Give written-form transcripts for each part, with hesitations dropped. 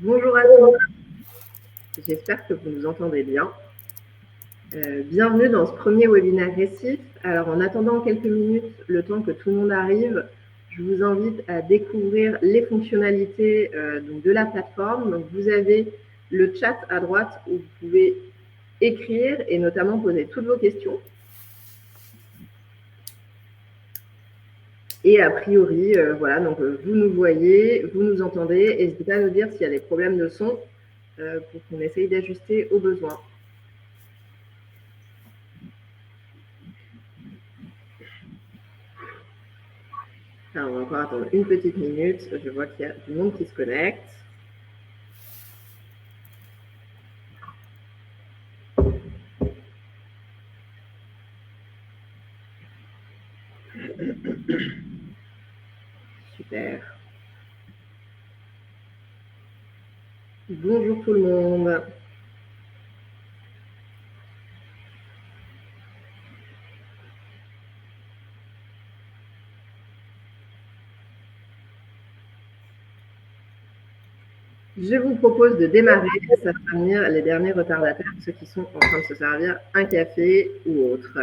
Bonjour à tous, j'espère que vous nous entendez bien. Bienvenue dans ce premier webinaire Récif. Alors en attendant quelques minutes, le temps que tout le monde arrive, je vous invite à découvrir les fonctionnalités donc de la plateforme. Donc vous avez le chat à droite où vous pouvez écrire et notamment poser toutes vos questions. Et a priori, voilà, donc vous nous voyez, vous nous entendez. N'hésitez pas à nous dire s'il y a des problèmes de son pour qu'on essaye d'ajuster aux besoins. Alors, on va encore attendre une petite minute. Je vois qu'il y a du monde qui se connecte. Super. Bonjour tout le monde. Je vous propose de démarrer, ça fera venir les derniers retardataires, ceux qui sont en train de se servir un café ou autre.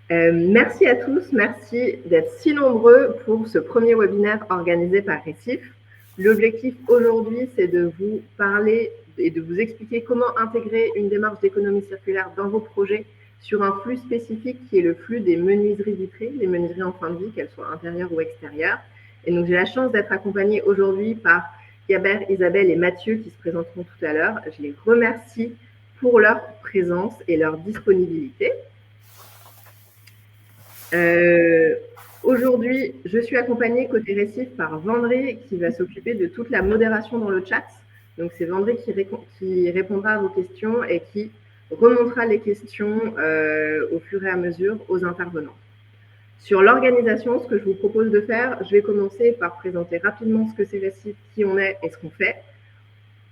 Merci à tous, merci d'être si nombreux pour ce premier webinaire organisé par Récif. L'objectif aujourd'hui, c'est de vous parler et de vous expliquer comment intégrer une démarche d'économie circulaire dans vos projets sur un flux spécifique qui est le flux des menuiseries vitrées, les menuiseries en fin de vie, qu'elles soient intérieures ou extérieures. Et donc, j'ai la chance d'être accompagnée aujourd'hui par Gabert, Isabelle et Mathieu qui se présenteront tout à l'heure. Je les remercie pour leur présence et leur disponibilité. Aujourd'hui, je suis accompagnée côté Récif par Vendré qui va s'occuper de toute la modération dans le chat. Donc, c'est Vendré qui répondra à vos questions et qui remontera les questions au fur et à mesure aux intervenants. Sur l'organisation, ce que je vous propose de faire, je vais commencer par présenter rapidement ce que c'est Récif, qui on est et ce qu'on fait.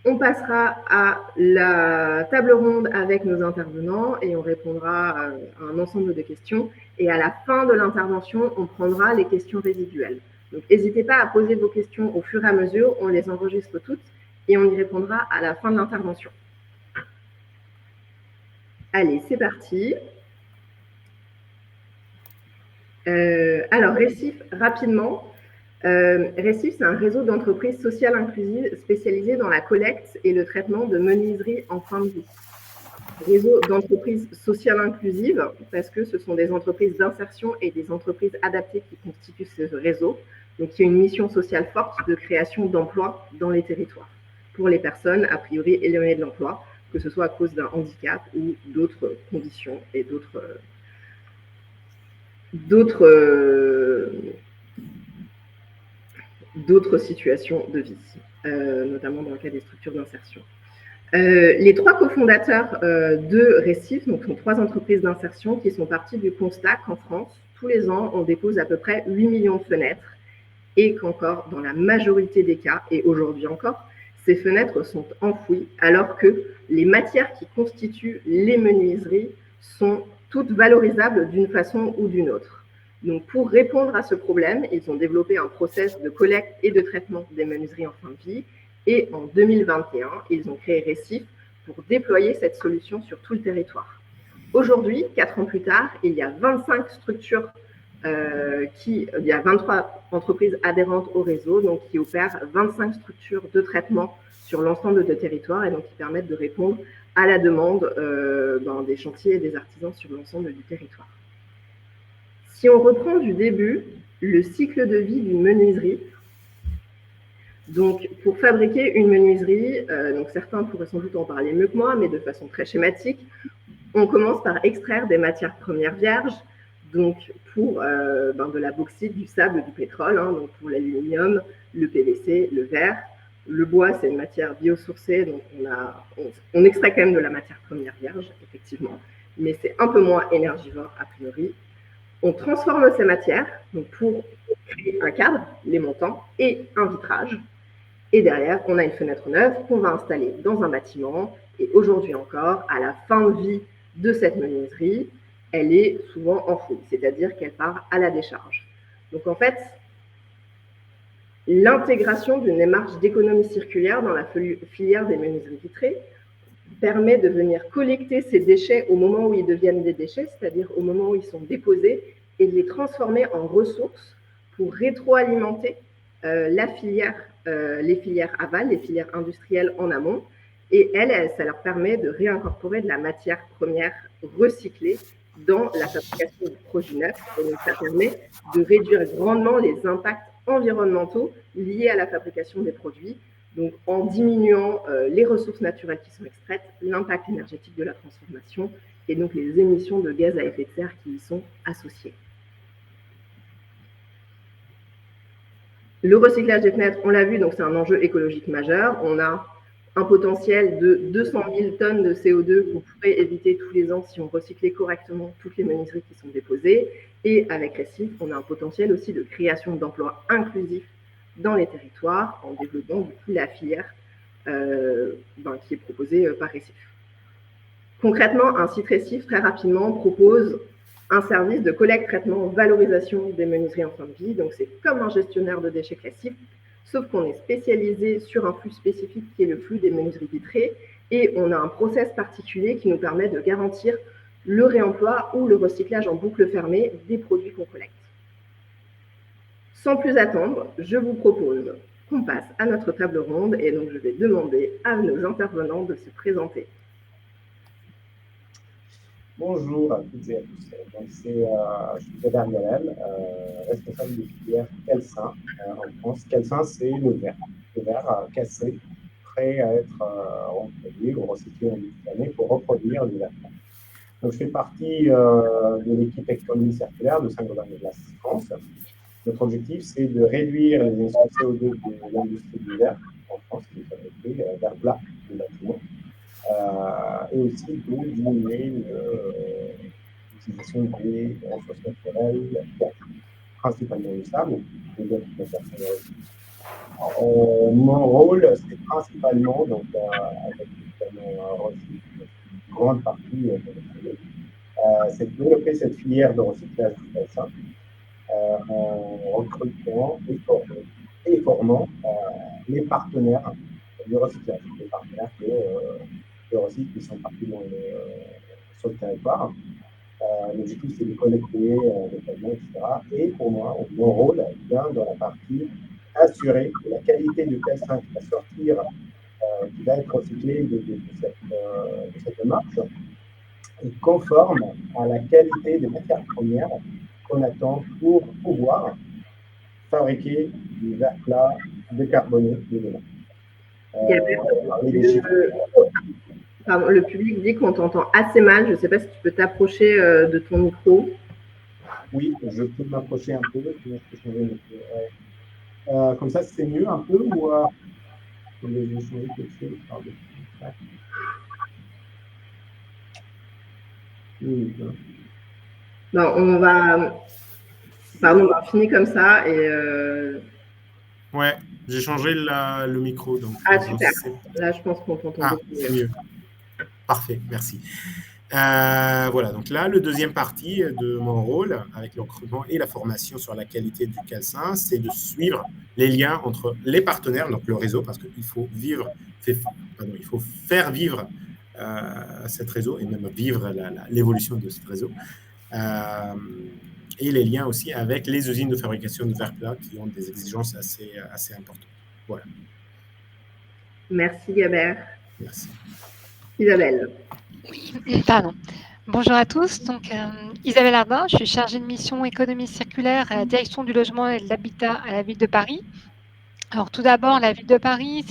On passera à la table ronde avec nos intervenants et on répondra à un ensemble de questions. Et à la fin de l'intervention, on prendra les questions résiduelles. Donc, n'hésitez pas à poser vos questions au fur et à mesure. On les enregistre toutes et on y répondra à la fin de l'intervention. Allez, c'est parti. Alors, Récif, rapidement. Récif, c'est un réseau d'entreprises sociales inclusives spécialisées dans la collecte et le traitement de menuiseries en fin de vie. Réseau d'entreprises sociales inclusives, parce que ce sont des entreprises d'insertion et des entreprises adaptées qui constituent ce réseau. Donc, il y a une mission sociale forte de création d'emplois dans les territoires pour les personnes a priori éloignées de l'emploi, que ce soit à cause d'un handicap ou d'autres conditions et d'autres situations de vie, notamment dans le cas des structures d'insertion. Les trois cofondateurs de Récif donc, sont trois entreprises d'insertion qui sont parties du constat qu'en France, tous les ans, on dépose à peu près 8 millions de fenêtres et qu'encore, dans la majorité des cas, et aujourd'hui encore, ces fenêtres sont enfouies alors que les matières qui constituent les menuiseries sont toutes valorisables d'une façon ou d'une autre. Donc, pour répondre à ce problème, ils ont développé un process de collecte et de traitement des menuiseries en fin de vie. Et en 2021, ils ont créé Récif pour déployer cette solution sur tout le territoire. Aujourd'hui, 4 ans plus tard, il y a 25 structures, il y a 23 entreprises adhérentes au réseau, donc qui opèrent 25 structures de traitement sur l'ensemble de territoire et donc qui permettent de répondre à la demande des chantiers et des artisans sur l'ensemble du territoire. Si on reprend du début, le cycle de vie d'une menuiserie, donc pour fabriquer une menuiserie, donc certains pourraient sans doute en parler mieux que moi, mais de façon très schématique, on commence par extraire des matières premières vierges, donc pour de la bauxite, du sable, du pétrole, donc pour l'aluminium, le PVC, le verre. Le bois, c'est une matière biosourcée, donc on extrait quand même de la matière première vierge, effectivement, mais c'est un peu moins énergivore a priori. On transforme ces matières donc pour créer un cadre, les montants, et un vitrage. Et derrière, on a une fenêtre neuve qu'on va installer dans un bâtiment. Et aujourd'hui encore, à la fin de vie de cette menuiserie, elle est souvent enfouie, c'est-à-dire qu'elle part à la décharge. Donc en fait, L'intégration d'une démarche d'économie circulaire dans la filière des menuiseries vitrées permet de venir collecter ces déchets au moment où ils deviennent des déchets, c'est-à-dire au moment où ils sont déposés, et de les transformer en ressources pour rétroalimenter les filières aval, les filières industrielles en amont. Et ça leur permet de réincorporer de la matière première recyclée dans la fabrication du produit neuf. Et donc, ça permet de réduire grandement les impacts environnementaux liés à la fabrication des produits, donc en diminuant les ressources naturelles qui sont extraites, l'impact énergétique de la transformation et donc les émissions de gaz à effet de serre qui y sont associées. Le recyclage des fenêtres, on l'a vu, donc c'est un enjeu écologique majeur. On a un potentiel de 200 000 tonnes de CO2 qu'on pourrait éviter tous les ans si on recyclait correctement toutes les menuiseries qui sont déposées. Et avec Récif, on a un potentiel aussi de création d'emplois inclusifs dans les territoires en développant du coup la filière qui est proposée par Récif. Concrètement, un site Récif, très rapidement, propose un service de collecte, traitement, valorisation des menuiseries en fin de vie. Donc, c'est comme un gestionnaire de déchets classique, sauf qu'on est spécialisé sur un flux spécifique qui est le flux des menuiseries vitrées. Et on a un process particulier qui nous permet de garantir le réemploi ou le recyclage en boucle fermée des produits qu'on collecte. Sans plus attendre, je vous propose qu'on passe à notre table ronde et donc je vais demander à nos intervenants de se présenter. Bonjour à toutes et à tous. Donc, je suis Gabert Galel, responsable de filière Calcin en France. Calcin, c'est le verre cassé, prêt à être reproduit ou recyclé en une année pour reproduire du verre. Donc, je fais partie de l'équipe économie circulaire de Saint-Gobain-Glace France. Notre objectif, c'est de réduire les émissions de CO2 de l'industrie du verre en France, qui est fabriquée verre plat du bâtiment. Et aussi de diminuer l'utilisation des ressources naturelles, principalement le sable, et d'autres matières premières. Mon rôle, c'est principalement, donc, avec une grande partie de notre c'est de développer cette filière de recyclage du bassin en recrutant et formant les partenaires du recyclage, les partenaires de recycle qui sont partis sur le territoire. L'objectif, c'est de collecter localement, etc. Et pour moi, mon rôle vient dans la partie assurer que la qualité du calcin qui va sortir, qui va être recyclé de cette démarche, est conforme à la qualité des matières premières qu'on attend pour pouvoir fabriquer du verre plat décarboné de demain. Le public dit qu'on t'entend assez mal. Je ne sais pas si tu peux t'approcher de ton micro. Oui, je peux m'approcher un peu. Comme ça, c'est mieux un peu ou je vais changer quelque chose. Non, on va finir comme ça et. Ouais, j'ai changé le micro. Donc, super. Là, je pense qu'on t'entend beaucoup mieux. Parfait, merci. Voilà, donc là, le deuxième partie de mon rôle avec le recrutement et la formation sur la qualité du calcin, c'est de suivre les liens entre les partenaires, donc le réseau, parce qu'il faut il faut faire vivre ce réseau et même vivre l'évolution de ce réseau. Et les liens aussi avec les usines de fabrication de verre plat qui ont des exigences assez importantes. Voilà. Merci Gabert. Merci. Isabelle. Oui, pardon. Bonjour à tous. Donc, Isabelle Ardin, je suis chargée de mission économie circulaire à la direction du logement et de l'habitat à la ville de Paris. Alors, tout d'abord, la ville de Paris,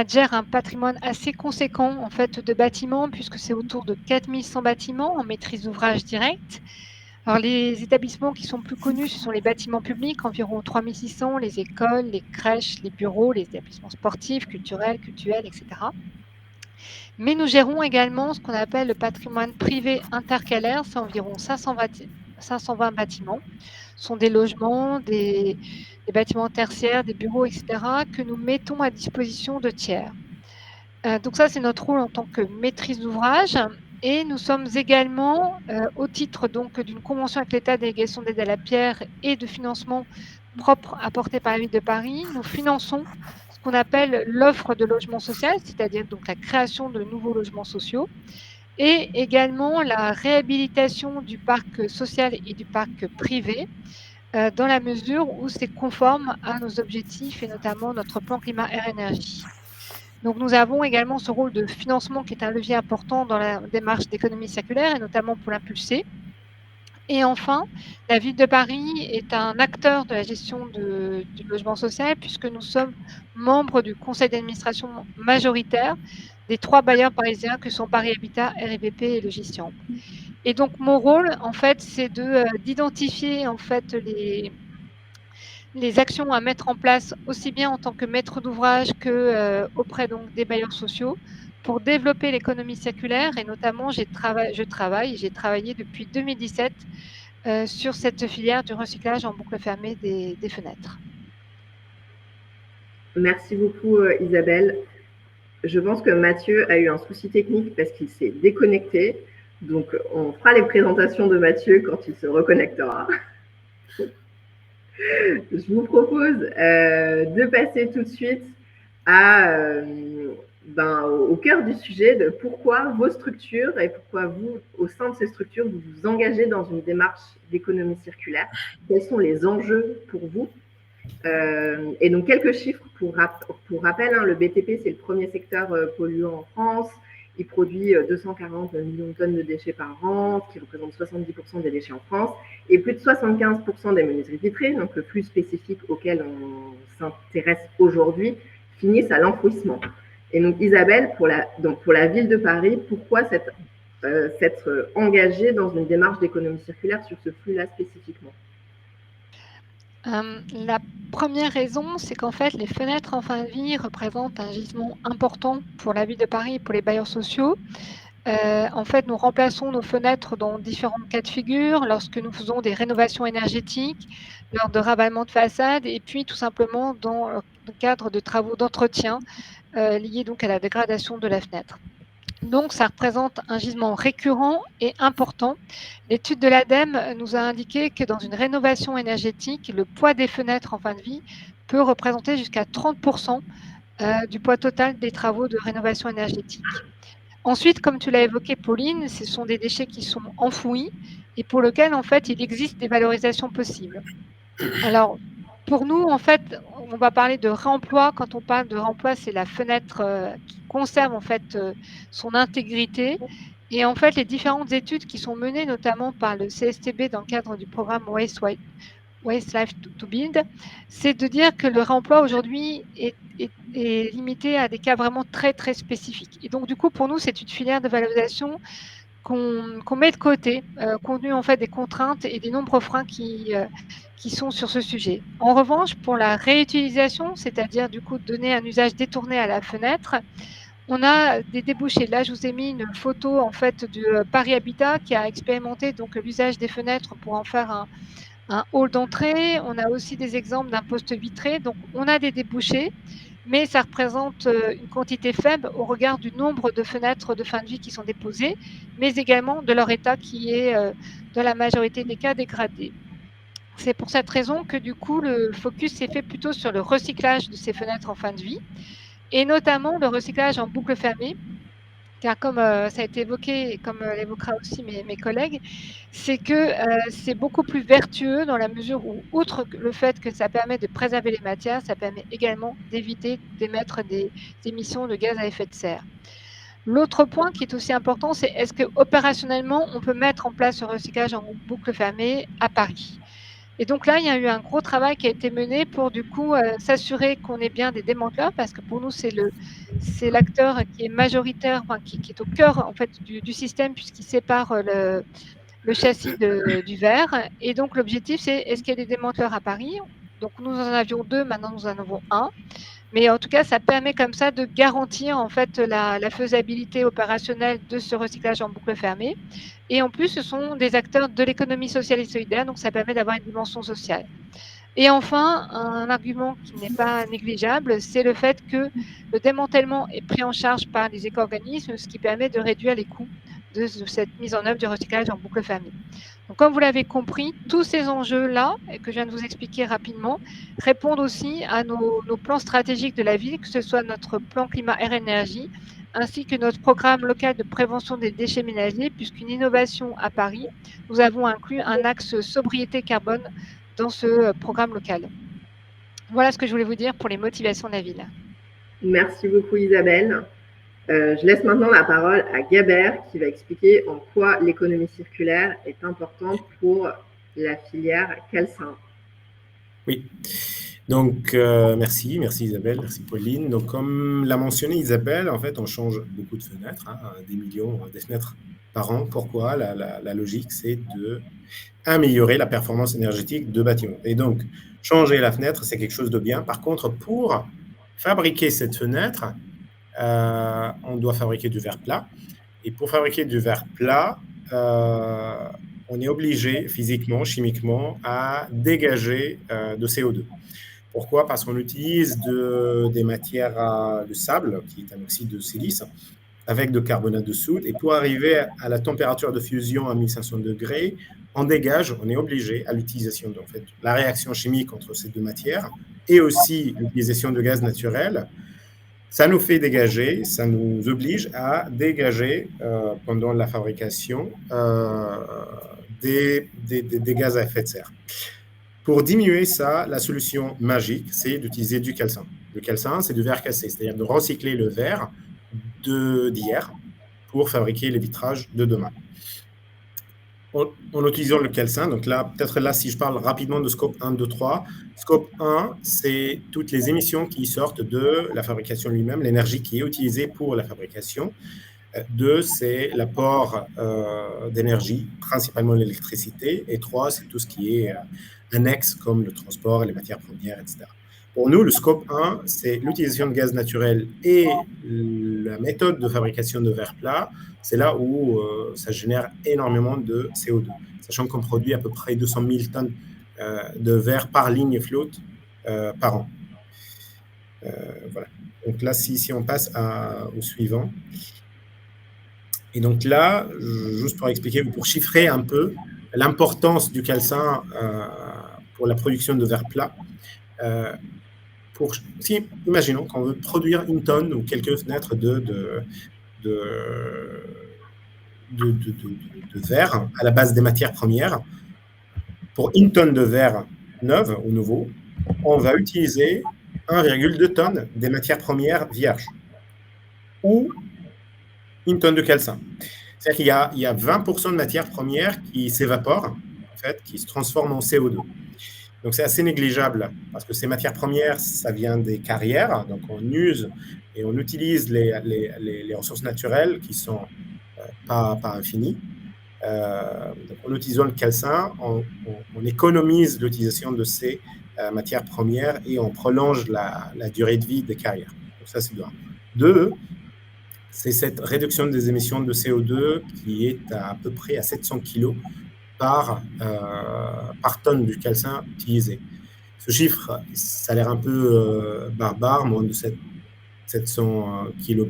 gère un patrimoine assez conséquent en fait de bâtiments, puisque c'est autour de 4100 bâtiments en maîtrise d'ouvrage directe. Alors, les établissements qui sont plus connus, ce sont les bâtiments publics, environ 3600, les écoles, les crèches, les bureaux, les établissements sportifs, culturels, etc. Mais nous gérons également ce qu'on appelle le patrimoine privé intercalaire, c'est environ 520 bâtiments. Ce sont des logements, des bâtiments tertiaires, des bureaux, etc., que nous mettons à disposition de tiers. Donc ça, c'est notre rôle en tant que maîtrise d'ouvrage. Et nous sommes également, au titre donc d'une convention avec l'État, délégation d'aide à la pierre et de financement propres apportés par la Ville de Paris, nous finançons ce qu'on appelle l'offre de logement social, c'est-à-dire donc la création de nouveaux logements sociaux, et également la réhabilitation du parc social et du parc privé, dans la mesure où c'est conforme à nos objectifs et notamment notre plan climat-air-énergie. Donc, nous avons également ce rôle de financement qui est un levier important dans la démarche d'économie circulaire et notamment pour l'impulser. Et enfin, la Ville de Paris est un acteur de la gestion du logement social puisque nous sommes membres du conseil d'administration majoritaire des 3 bailleurs parisiens que sont Paris Habitat, RIVP et Logisciamp. Et donc, mon rôle, en fait, c'est d'identifier en fait les actions à mettre en place aussi bien en tant que maître d'ouvrage que auprès donc des bailleurs sociaux pour développer l'économie circulaire et notamment j'ai travaillé depuis 2017 sur cette filière du recyclage en boucle fermée des fenêtres. Merci beaucoup Isabelle. Je pense que Mathieu a eu un souci technique parce qu'il s'est déconnecté. Donc on fera les présentations de Mathieu quand il se reconnectera. Je vous propose de passer tout de suite au cœur du sujet de pourquoi vos structures et pourquoi vous, au sein de ces structures, vous vous engagez dans une démarche d'économie circulaire. Quels sont les enjeux pour vous? Et donc, quelques chiffres pour rappel. Le BTP, c'est le premier secteur polluant en France. Il produit 240 millions de tonnes de déchets par an, qui représente 70% des déchets en France, et plus de 75% des menuiseries vitrées, donc le plus spécifique auquel on s'intéresse aujourd'hui, finissent à l'enfouissement. Et donc Isabelle, pour la Ville de Paris, pourquoi s'être engagée dans une démarche d'économie circulaire sur ce flux-là spécifiquement? La première raison, c'est qu'en fait, les fenêtres en fin de vie représentent un gisement important pour la Ville de Paris et pour les bailleurs sociaux. En fait, nous remplaçons nos fenêtres dans différents cas de figure, lorsque nous faisons des rénovations énergétiques, lors de ravalements de façade, et puis tout simplement dans le cadre de travaux d'entretien liés donc à la dégradation de la fenêtre. Donc, ça représente un gisement récurrent et important. L'étude de l'ADEME nous a indiqué que dans une rénovation énergétique, le poids des fenêtres en fin de vie peut représenter jusqu'à 30% du poids total des travaux de rénovation énergétique. Ensuite, comme tu l'as évoqué, Pauline, ce sont des déchets qui sont enfouis et pour lesquels, en fait, il existe des valorisations possibles. Alors, pour nous, en fait, on va parler de réemploi. Quand on parle de réemploi, c'est la fenêtre qui conserve en fait son intégrité. Et en fait, les différentes études qui sont menées, notamment par le CSTB dans le cadre du programme Waste Life to Build, c'est de dire que le réemploi aujourd'hui est limité à des cas vraiment très, très spécifiques. Et donc, du coup, pour nous, c'est une filière de valorisation qu'on met de côté, compte tenu en fait des contraintes et des nombreux freins qui sont sur ce sujet. En revanche, pour la réutilisation, c'est-à-dire du coup donner un usage détourné à la fenêtre, on a des débouchés. Là, je vous ai mis une photo en fait du Paris Habitat qui a expérimenté donc l'usage des fenêtres pour en faire un hall d'entrée. On a aussi des exemples d'un poste vitré. Donc, on a des débouchés, mais ça représente une quantité faible au regard du nombre de fenêtres de fin de vie qui sont déposées, mais également de leur état qui est, dans la majorité des cas, dégradé. C'est pour cette raison que du coup, le focus s'est fait plutôt sur le recyclage de ces fenêtres en fin de vie, et notamment le recyclage en boucle fermée, car comme ça a été évoqué, et comme l'évoquera aussi mes collègues, c'est que c'est beaucoup plus vertueux dans la mesure où, outre le fait que ça permet de préserver les matières, ça permet également d'éviter d'émettre des émissions de gaz à effet de serre. L'autre point qui est aussi important, c'est est-ce que opérationnellement, on peut mettre en place ce recyclage en boucle fermée à Paris? Et donc là, il y a eu un gros travail qui a été mené pour du coup s'assurer qu'on ait bien des démanteleurs, parce que pour nous, c'est l'acteur qui est majoritaire, enfin, qui est au cœur en fait du système, puisqu'il sépare le châssis du verre. Et donc l'objectif, c'est est-ce qu'il y a des démanteleurs à Paris? Donc nous en avions 2, maintenant nous en avons 1. Mais en tout cas, ça permet comme ça de garantir en fait la faisabilité opérationnelle de ce recyclage en boucle fermée. Et en plus, ce sont des acteurs de l'économie sociale et solidaire, donc ça permet d'avoir une dimension sociale. Et enfin, un argument qui n'est pas négligeable, c'est le fait que le démantèlement est pris en charge par les éco-organismes, ce qui permet de réduire les coûts de cette mise en œuvre du recyclage en boucle fermée. Donc, comme vous l'avez compris, tous ces enjeux-là, que je viens de vous expliquer rapidement, répondent aussi à nos plans stratégiques de la ville, que ce soit notre plan climat air énergie, ainsi que notre programme local de prévention des déchets ménagers, puisqu'une innovation à Paris, nous avons inclus un axe sobriété carbone dans ce programme local. Voilà ce que je voulais vous dire pour les motivations de la ville. Merci beaucoup Isabelle. Je laisse maintenant la parole à Gabert qui va expliquer en quoi l'économie circulaire est importante pour la filière calcin. Oui, donc merci Isabelle, merci Pauline. Donc comme l'a mentionné Isabelle, en fait on change beaucoup de fenêtres, des millions de fenêtres par an. Pourquoi? La logique c'est d'améliorer la performance énergétique de bâtiments. Et donc changer la fenêtre c'est quelque chose de bien. Par contre, pour fabriquer cette fenêtre, on doit fabriquer du verre plat. Et pour fabriquer du verre plat, on est obligé physiquement, chimiquement, à dégager de CO2. Pourquoi? Parce qu'on utilise des matières de sable, qui est un oxyde de silice, avec de carbonate de soude. Et pour arriver à la température de fusion à 1500 degrés, on est obligé à l'utilisation de la réaction chimique entre ces deux matières et aussi l'utilisation de gaz naturel. Ça nous fait dégager, ça nous oblige à dégager pendant la fabrication des gaz à effet de serre. Pour diminuer ça, la solution magique, c'est d'utiliser du calcin. Le calcin, c'est du verre cassé, c'est-à-dire de recycler le verre d'hier pour fabriquer les vitrages de demain. En utilisant le calcin, donc là, peut-être là, si je parle rapidement de scope 1, 2, 3, scope 1, c'est toutes les émissions qui sortent de la fabrication lui-même, l'énergie qui est utilisée pour la fabrication. 2, c'est l'apport d'énergie, principalement l'électricité. Et 3, c'est tout ce qui est annexe, comme le transport, les matières premières, etc. Pour nous, le scope 1, c'est l'utilisation de gaz naturel et la méthode de fabrication de verre plat. C'est là où ça génère énormément de CO2, sachant qu'on produit à peu près 200 000 tonnes de verre par ligne flotte par an. Voilà. Donc là, si on passe au suivant. Et donc là, juste pour expliquer, pour chiffrer un peu l'importance du calcin pour la production de verre plat, imaginons qu'on veut produire une tonne ou quelques fenêtres de verre à la base des matières premières. Pour une tonne de verre neuve ou nouveau, on va utiliser 1,2 tonnes des matières premières vierges ou une tonne de calcin. C'est-à-dire qu'il y a 20% de matières premières qui s'évaporent, en fait, qui se transforment en CO2. Donc, c'est assez négligeable parce que ces matières premières, ça vient des carrières. Donc, on use et on utilise les ressources naturelles qui ne sont pas infinies. Donc, en utilisant le calcin, on économise l'utilisation de ces matières premières et on prolonge la durée de vie des carrières. Donc, ça, c'est de 1. 2, c'est cette réduction des émissions de CO2 qui est à peu près à 700 kg par tonne du calcin utilisé. Ce chiffre, ça a l'air un peu barbare, moins de 700 kg,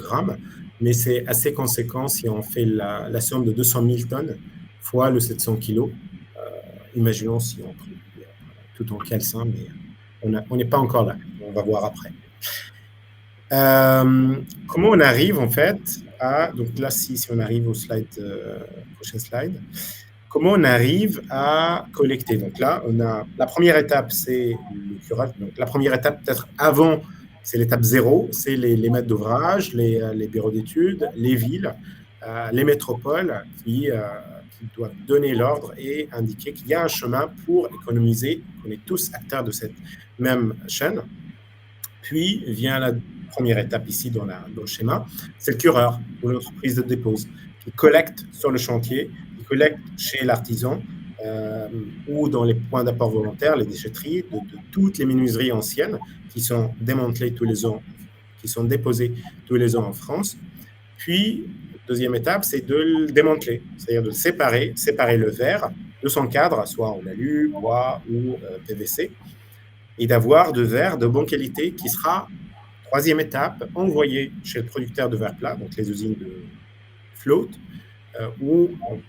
mais c'est assez conséquent si on fait la somme de 200 000 tonnes fois le 700 kg. Imaginons si on produit tout en calcin, mais on n'est pas encore là. On va voir après. Comment on arrive en fait donc là, si on arrive au prochain slide, comment on arrive à collecter? Donc là, on a la première étape, c'est le curage. Donc la première étape, peut-être avant, c'est l'étape 0, c'est les maîtres d'ouvrage, les bureaux d'études, les villes, les métropoles qui doivent donner l'ordre et indiquer qu'il y a un chemin pour économiser. On est tous acteurs de cette même chaîne. Puis vient la première étape ici dans le schéma, c'est le cureur ou l'entreprise de dépose qui collecte sur le chantier, qui collecte chez l'artisan ou dans les points d'apport volontaire, les déchetteries de toutes les menuiseries anciennes qui sont démantelées tous les ans, qui sont déposées tous les ans en France. Puis, deuxième étape, c'est de le démanteler, c'est-à-dire de le séparer le verre de son cadre, soit en alu, bois ou PVC, et d'avoir de verre de bonne qualité qui sera, troisième étape, envoyé chez le producteur de verre plat, donc les usines de flotte, où on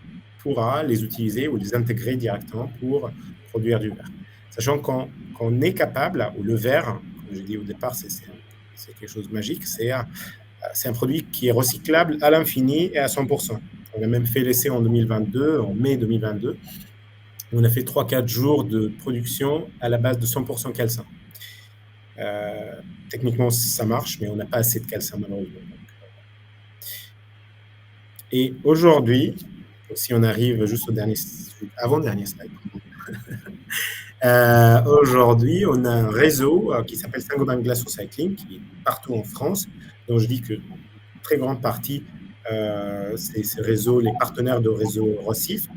pourra les utiliser ou les intégrer directement pour produire du verre. Sachant qu'on est capable, ou le verre, comme j'ai dit au départ, c'est quelque chose de magique, c'est un produit qui est recyclable à l'infini et à 100%. On a même fait l'essai en 2022, en mai 2022. On a fait 3-4 jours de production à la base de 100% calcin. Techniquement, ça marche, mais on n'a pas assez de calcin, malheureusement. Et aujourd'hui, si on arrive juste au avant-dernier slide, aujourd'hui, on a un réseau qui s'appelle Saint-Gobain Glass Recycling, qui est partout en France, dont je dis que très grande partie, c'est ces réseaux, les partenaires de réseau Rossif.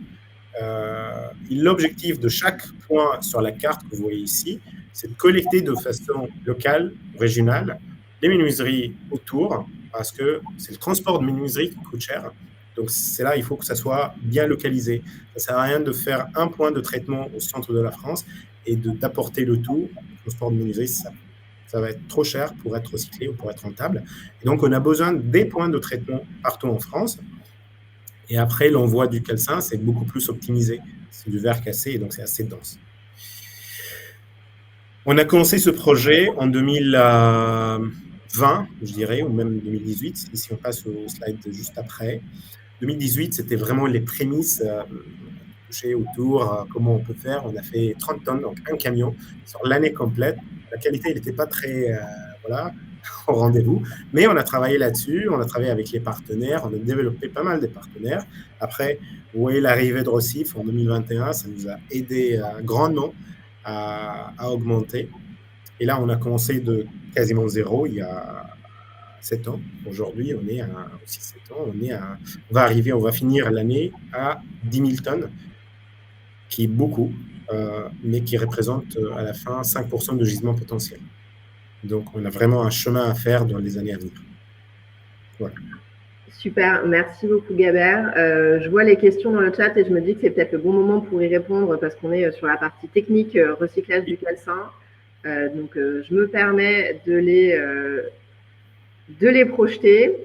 L'objectif de chaque point sur la carte que vous voyez ici, c'est de collecter de façon locale, régionale, les menuiseries autour, parce que c'est le transport de menuiseries qui coûte cher. Donc, c'est là, il faut que ça soit bien localisé. Ça ne sert à rien de faire un point de traitement au centre de la France et d'apporter le tout. Le transport de menuiseries, ça va être trop cher pour être recyclé ou pour être rentable. Et donc, on a besoin des points de traitement partout en France. Et après, l'envoi du calcin, c'est beaucoup plus optimisé. C'est du verre cassé, et donc c'est assez dense. On a commencé ce projet en 2020, je dirais, ou même 2018, si on passe au slide juste après. 2018, c'était vraiment les prémices autour, comment on peut faire. On a fait 30 tonnes, donc un camion, sur l'année complète. La qualité, elle n'était pas très au rendez-vous, mais on a travaillé là-dessus, on a travaillé avec les partenaires, on a développé pas mal de partenaires. Après, vous voyez l'arrivée de Rossif en 2021, ça nous a aidé grandement à augmenter. Et là, on a commencé de quasiment zéro il y a 7 ans. Aujourd'hui, on est à aussi 7 ans, on va finir l'année à 10 000 tonnes, qui est beaucoup, mais qui représente à la fin 5% de gisement potentiel. Donc, on a vraiment un chemin à faire dans les années à venir. Voilà. Super, merci beaucoup Gabert. Je vois les questions dans le chat et je me dis que c'est peut-être le bon moment pour y répondre parce qu'on est sur la partie technique recyclage du calcin. Donc, je me permets de les projeter.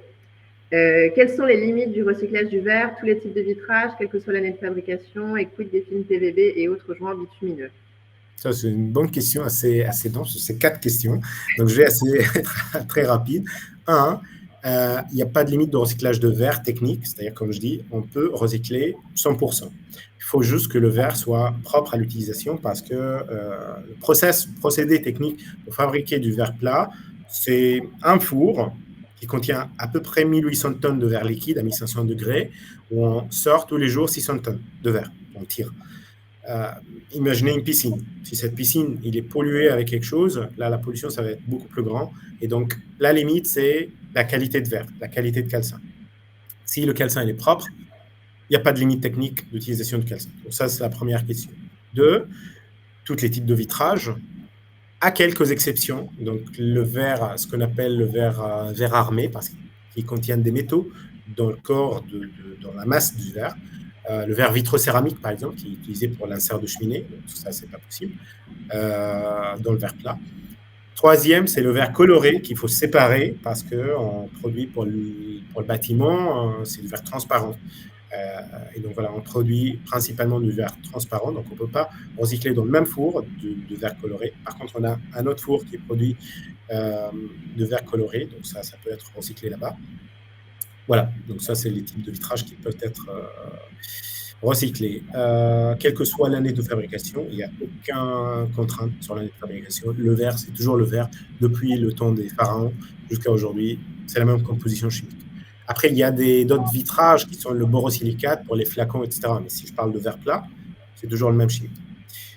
Quelles sont les limites du recyclage du verre, tous les types de vitrage, quelle que soit l'année de fabrication, et quid des films PVB et autres joints bitumineux? Ça, c'est une bonne question, assez dense. C'est 4 questions. Donc, je vais être très rapide. Il n'y a pas de limite de recyclage de verre technique. C'est-à-dire, comme je dis, on peut recycler 100%. Il faut juste que le verre soit propre à l'utilisation parce que le procédé technique pour fabriquer du verre plat, c'est un four qui contient à peu près 1800 tonnes de verre liquide à 1500 degrés où on sort tous les jours 600 tonnes de verre. On tire. Imaginez une piscine. Si cette piscine il est polluée avec quelque chose, là, la pollution, ça va être beaucoup plus grand. Et donc, la limite, c'est la qualité de verre, la qualité de calcin. Si le calcin il est propre, il n'y a pas de limite technique d'utilisation de calcin. Donc, ça, c'est la première question. 2, tous les types de vitrage, à quelques exceptions. Donc, le verre, ce qu'on appelle le verre armé, parce qu'il contient des métaux dans le corps, dans la masse du verre. Le verre vitrocéramique, par exemple, qui est utilisé pour l'insert de cheminée. Donc, ça, c'est pas possible. Dans le verre plat. 3e, c'est le verre coloré qu'il faut séparer parce qu'on produit pour le bâtiment, c'est du verre transparent. Et donc, voilà, on produit principalement du verre transparent. Donc, on ne peut pas recycler dans le même four du verre coloré. Par contre, on a un autre four qui produit de verre coloré. Donc, ça peut être recyclé là-bas. Voilà, donc ça, c'est les types de vitrages qui peuvent être recyclés. Quelle que soit l'année de fabrication, il n'y a aucune contrainte sur l'année de fabrication. Le verre, c'est toujours le verre depuis le temps des pharaons jusqu'à aujourd'hui. C'est la même composition chimique. Après, il y a d'autres vitrages qui sont le borosilicate pour les flacons, etc. Mais si je parle de verre plat, c'est toujours le même chimique,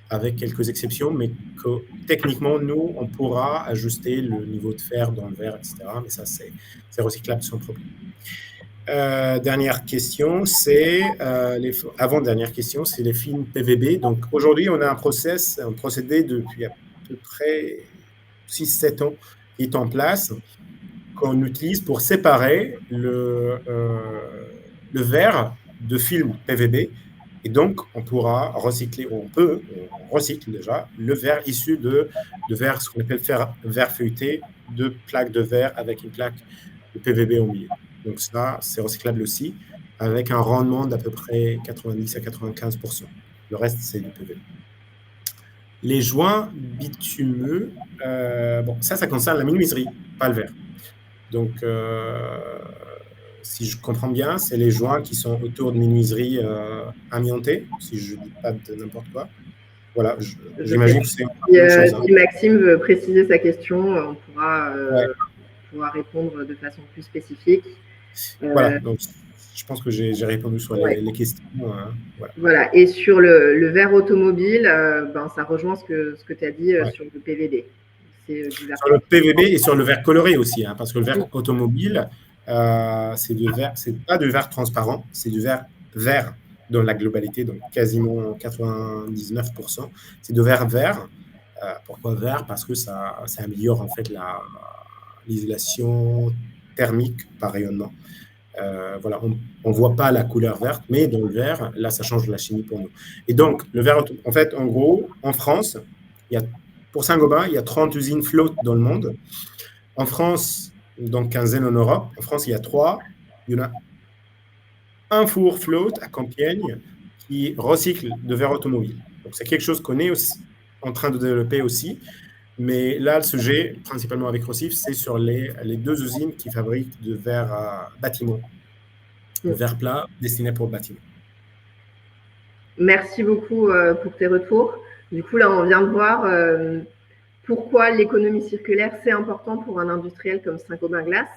avec quelques exceptions, mais que techniquement, nous, on pourra ajuster le niveau de fer dans le verre, etc. Mais ça, c'est recyclable sans problème. Dernière question, avant-dernière question, c'est les films PVB. Donc, aujourd'hui, on a un procédé depuis à peu près 6-7 ans qui est en place, qu'on utilise pour séparer le verre de film PVB. Et donc, on pourra recycler, on recycle déjà le verre issu de verre, ce qu'on appelle verre feuilleté, de plaques de verre avec une plaque de PVB au milieu. Donc ça, c'est recyclable aussi. avec un rendement d'à peu près 90 à 95%. Le reste, c'est du PV. Les joints bitumeux, bon, ça concerne la menuiserie, pas le verre. Donc, si je comprends bien, c'est les joints qui sont autour de menuiseries amiantées, si je ne dis pas de n'importe quoi. Voilà, j'imagine que c'est une chose. Si Maxime veut préciser sa question, on pourra répondre de façon plus spécifique. Voilà, donc je pense que j'ai répondu sur les questions. Voilà, et sur le verre automobile, ça rejoint ce que tu as dit sur le PVB. Sur le PVB et sur le verre coloré aussi, hein, parce que le verre automobile, c'est pas du verre transparent, c'est du verre vert dans la globalité, donc quasiment 99%. C'est de verre vert. Pourquoi vert? Parce que ça améliore en fait l'isolation thermique par rayonnement. Voilà, on ne voit pas la couleur verte, mais dans le verre, là, ça change la chimie pour nous. Et donc, le verre, en fait, en gros, en France, pour Saint-Gobain, il y a 30 usines flotte dans le monde. En France, donc quinzaine en Europe. En France, il y a 3. Il y en a un four flotte à Compiègne qui recycle de verre automobile. Donc, c'est quelque chose qu'on est aussi en train de développer aussi. Mais là, le sujet, principalement avec Rossif, c'est sur les 2 usines qui fabriquent de verre bâtiment, de verre plat destiné pour le bâtiment. Merci beaucoup pour tes retours. Du coup, là, on vient de voir pourquoi l'économie circulaire, c'est important pour un industriel comme Saint-Gobain Glace,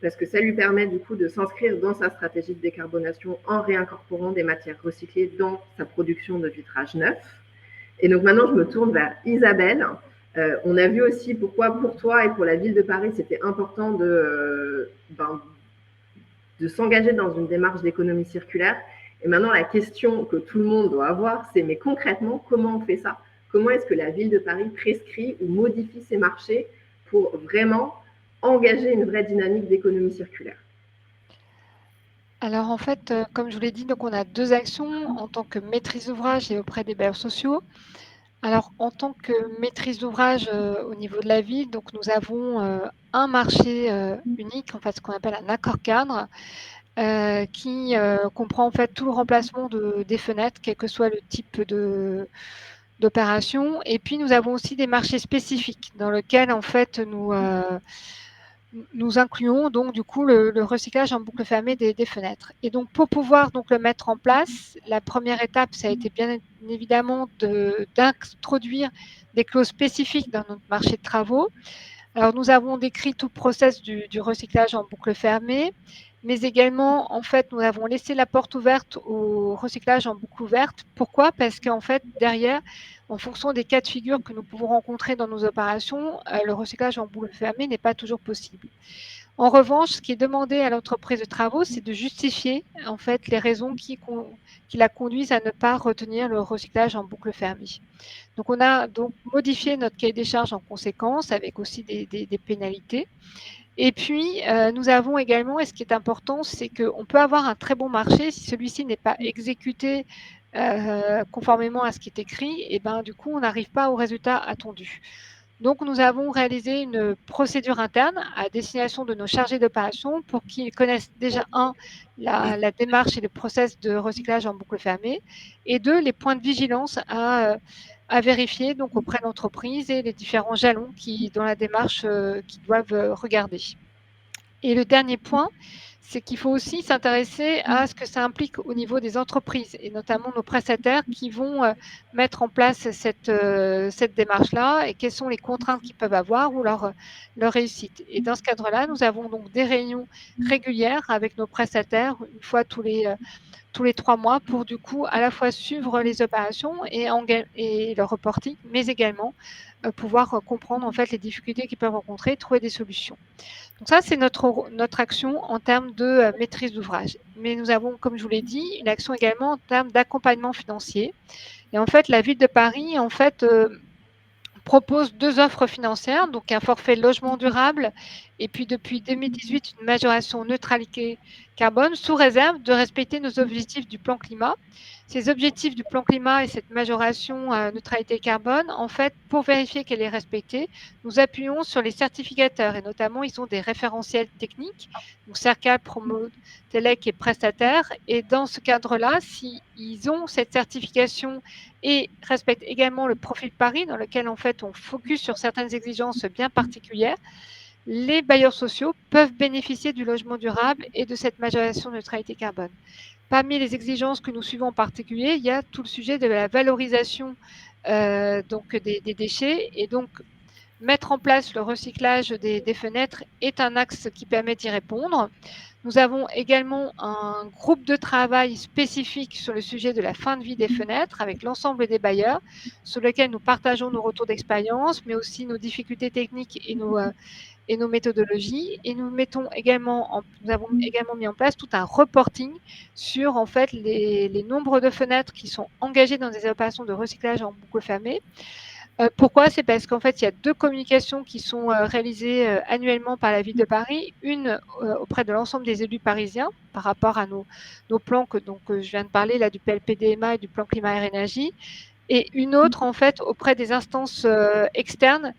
parce que ça lui permet du coup de s'inscrire dans sa stratégie de décarbonation en réincorporant des matières recyclées dans sa production de vitrage neuf. Et donc maintenant, je me tourne vers Isabelle. On a vu aussi pourquoi pour toi et pour la ville de Paris, c'était important de s'engager dans une démarche d'économie circulaire. Et maintenant, la question que tout le monde doit avoir, c'est mais concrètement, comment on fait ça? Comment est-ce que la ville de Paris prescrit ou modifie ses marchés pour vraiment engager une vraie dynamique d'économie circulaire? Alors en fait, comme je vous l'ai dit, donc on a 2 actions en tant que maîtrise d'ouvrage et auprès des bailleurs sociaux. Alors, en tant que maîtrise d'ouvrage au niveau de la ville, donc nous avons un marché unique, en fait, ce qu'on appelle un accord cadre, qui comprend en fait tout le remplacement des fenêtres, quel que soit le type d'opération. Et puis, nous avons aussi des marchés spécifiques dans lesquels, en fait, nous incluons donc du coup le recyclage en boucle fermée des fenêtres. Et donc pour pouvoir donc le mettre en place, la première étape, ça a été bien évidemment d'introduire des clauses spécifiques dans notre marché de travaux. Alors nous avons décrit tout le process du recyclage en boucle fermée, mais également en fait nous avons laissé la porte ouverte au recyclage en boucle ouverte. Pourquoi? Parce qu'en fait derrière, en fonction des cas de figure que nous pouvons rencontrer dans nos opérations, le recyclage en boucle fermée n'est pas toujours possible. En revanche, ce qui est demandé à l'entreprise de travaux, c'est de justifier en fait les raisons qui la conduisent à ne pas retenir le recyclage en boucle fermée. Donc on a donc modifié notre cahier des charges en conséquence avec aussi des pénalités. Et puis, nous avons également, et ce qui est important, c'est qu'on peut avoir un très bon marché si celui-ci n'est pas exécuté conformément à ce qui est écrit, et ben du coup, on n'arrive pas au résultat attendu. Donc, nous avons réalisé une procédure interne à destination de nos chargés d'opération pour qu'ils connaissent déjà, la démarche et le process de recyclage en boucle fermée, et 2, les points de vigilance à vérifier donc auprès de l'entreprise et les différents jalons dans la démarche qu'ils doivent regarder. Et le dernier point, c'est qu'il faut aussi s'intéresser à ce que ça implique au niveau des entreprises et notamment nos prestataires qui vont mettre en place cette démarche-là et quelles sont les contraintes qu'ils peuvent avoir ou leur réussite. Et dans ce cadre-là, nous avons donc des réunions régulières avec nos prestataires une fois tous les 3 mois pour du coup à la fois suivre les opérations et le reporting, mais également pouvoir comprendre en fait les difficultés qu'ils peuvent rencontrer, trouver des solutions. Donc ça, c'est notre action en termes de maîtrise d'ouvrage. Mais nous avons, comme je vous l'ai dit, une action également en termes d'accompagnement financier. Et en fait, la ville de Paris, en fait, propose 2 offres financières, donc un forfait logement durable et puis depuis 2018, une majoration neutralité carbone sous réserve de respecter nos objectifs du plan climat. Ces objectifs du plan climat et cette majoration neutralité carbone, en fait, pour vérifier qu'elle est respectée, nous appuyons sur les certificateurs et notamment, ils ont des référentiels techniques, donc Cercal, Promo, Telec et prestataires. Et dans ce cadre-là, s'ils ont cette certification et respectent également le profil Paris, dans lequel en fait on focus sur certaines exigences bien particulières, les bailleurs sociaux peuvent bénéficier du logement durable et de cette majoration neutralité carbone. Parmi les exigences que nous suivons en particulier, il y a tout le sujet de la valorisation donc des déchets, et donc mettre en place le recyclage des fenêtres est un axe qui permet d'y répondre. Nous avons également un groupe de travail spécifique sur le sujet de la fin de vie des fenêtres avec l'ensemble des bailleurs, sur lequel nous partageons nos retours d'expérience, mais aussi nos difficultés techniques et nos méthodologies. Et nous avons également mis en place tout un reporting sur en fait les nombres de fenêtres qui sont engagées dans des opérations de recyclage en boucle fermée. Pourquoi? C'est parce qu'en fait, il y a 2 communications qui sont réalisées annuellement par la ville de Paris. Une auprès de l'ensemble des élus parisiens par rapport à nos plans que je viens de parler là du PLPDMA et du plan climat air énergie, et une autre en fait auprès des instances externes,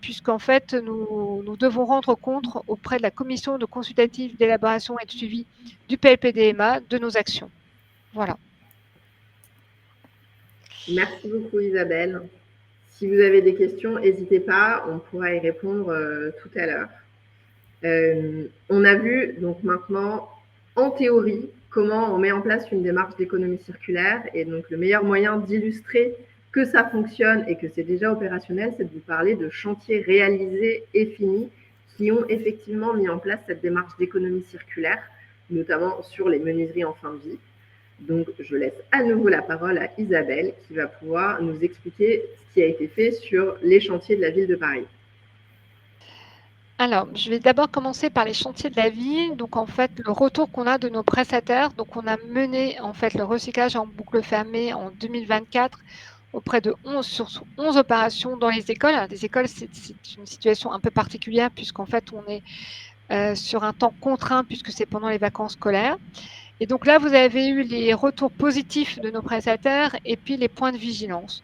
puisqu'en fait nous devons rendre compte auprès de la commission de consultative d'élaboration et de suivi du PLPDMA de nos actions. Voilà. Merci beaucoup Isabelle. Si vous avez des questions, n'hésitez pas, on pourra y répondre tout à l'heure. On a vu donc maintenant, en théorie, comment on met en place une démarche d'économie circulaire. Et donc, le meilleur moyen d'illustrer que ça fonctionne et que c'est déjà opérationnel, c'est de vous parler de chantiers réalisés et finis qui ont effectivement mis en place cette démarche d'économie circulaire, notamment sur les menuiseries en fin de vie. Donc, je laisse à nouveau la parole à Isabelle qui va pouvoir nous expliquer ce qui a été fait sur les chantiers de la ville de Paris. Alors, je vais d'abord commencer par les chantiers de la ville. Donc, en fait, le retour qu'on a de nos prestataires. Donc, on a mené en fait le recyclage en boucle fermée en 2024 auprès de 11 opérations dans les écoles. Alors, les écoles, c'est une situation un peu particulière puisqu'en fait, on est sur un temps contraint puisque c'est pendant les vacances scolaires. Et donc là, vous avez eu les retours positifs de nos prestataires et puis les points de vigilance.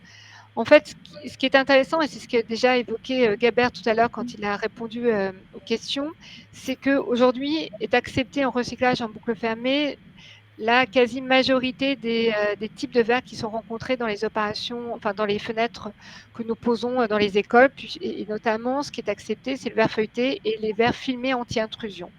En fait, ce qui est intéressant, et c'est ce qu'a déjà évoqué Gabert tout à l'heure quand il a répondu aux questions, c'est qu'aujourd'hui est accepté en recyclage en boucle fermée la quasi-majorité des types de verres qui sont rencontrés dans les opérations, enfin dans les fenêtres que nous posons dans les écoles, et notamment ce qui est accepté, c'est le verre feuilleté et les verres filmés anti-intrusion.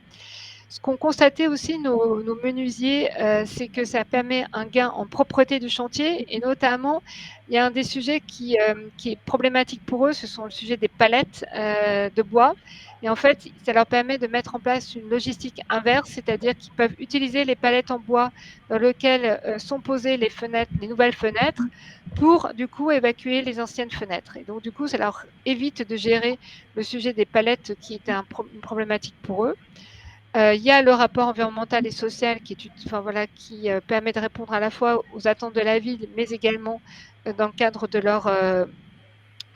Ce qu'ont constaté aussi nos menuisiers, c'est que ça permet un gain en propreté du chantier, et notamment, il y a un des sujets qui est problématique pour eux, ce sont le sujet des palettes de bois. Et en fait, ça leur permet de mettre en place une logistique inverse, c'est-à-dire qu'ils peuvent utiliser les palettes en bois dans lesquelles sont posées les fenêtres, les nouvelles fenêtres, pour du coup évacuer les anciennes fenêtres. Et donc du coup, ça leur évite de gérer le sujet des palettes qui était une problématique pour eux. Il y a le rapport environnemental et social qui permet de répondre à la fois aux attentes de la ville, mais également dans le cadre de leur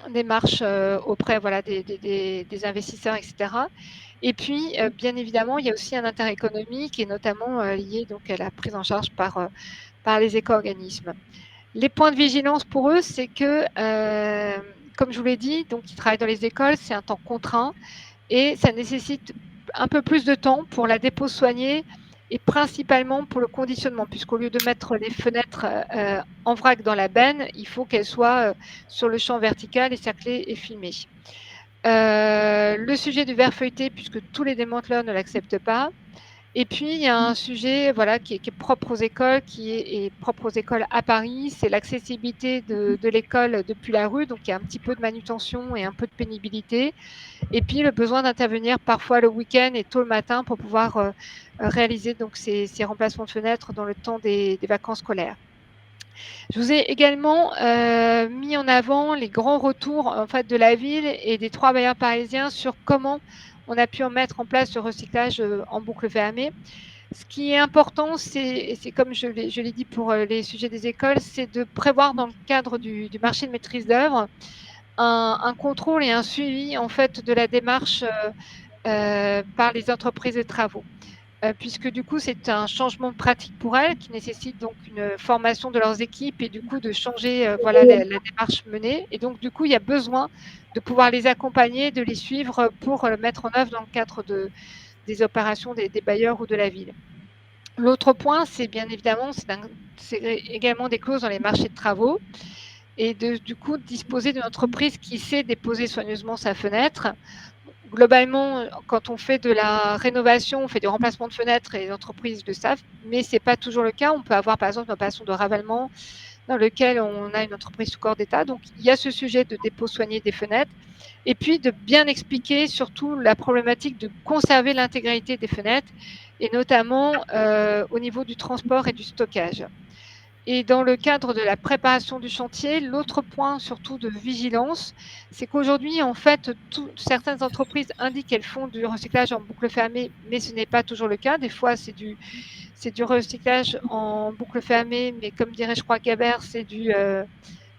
démarche auprès des investisseurs, etc. Et puis, bien évidemment, il y a aussi un intérêt économique et notamment lié donc, à la prise en charge par les éco-organismes. Les points de vigilance pour eux, c'est que, comme je vous l'ai dit, donc, ils travaillent dans les écoles, c'est un temps contraint et ça nécessite un peu plus de temps pour la dépose soignée et principalement pour le conditionnement, puisqu'au lieu de mettre les fenêtres en vrac dans la benne, il faut qu'elles soient sur le champ vertical et cerclées et filmées. Le sujet du verre feuilleté, puisque tous les démanteleurs ne l'acceptent pas. Et puis, il y a un sujet qui est propre aux écoles, qui est propre aux écoles à Paris, c'est l'accessibilité de l'école depuis la rue, donc il y a un petit peu de manutention et un peu de pénibilité. Et puis, le besoin d'intervenir parfois le week-end et tôt le matin pour pouvoir réaliser donc, ces remplacements de fenêtres dans le temps des vacances scolaires. Je vous ai également mis en avant les grands retours en fait, de la ville et des 3 bailleurs parisiens sur comment on a pu en mettre en place le recyclage en boucle fermée. Ce qui est important, c'est comme je l'ai dit pour les sujets des écoles, c'est de prévoir dans le cadre du marché de maîtrise d'œuvre un contrôle et un suivi en fait de la démarche par les entreprises de travaux. Puisque du coup, c'est un changement de pratique pour elles qui nécessite donc une formation de leurs équipes et du coup de changer voilà, la démarche menée. Et donc, du coup, il y a besoin de pouvoir les accompagner, de les suivre pour le mettre en œuvre dans le cadre des opérations des bailleurs ou de la ville. L'autre point, c'est bien évidemment, c'est également des clauses dans les marchés de travaux et du coup, disposer d'une entreprise qui sait déposer soigneusement sa fenêtre. Globalement, quand on fait de la rénovation, on fait du remplacement de fenêtres et les entreprises le savent, mais ce n'est pas toujours le cas. On peut avoir par exemple une opération de ravalement dans lequel on a une entreprise sous corps d'État. Donc, il y a ce sujet de dépôt soigné des fenêtres et puis de bien expliquer surtout la problématique de conserver l'intégrité des fenêtres et notamment au niveau du transport et du stockage. Et dans le cadre de la préparation du chantier, l'autre point surtout de vigilance, c'est qu'aujourd'hui, en fait, certaines entreprises indiquent qu'elles font du recyclage en boucle fermée, mais ce n'est pas toujours le cas. Des fois, c'est du recyclage en boucle fermée, mais comme dirait, je crois, Gabert, c'est du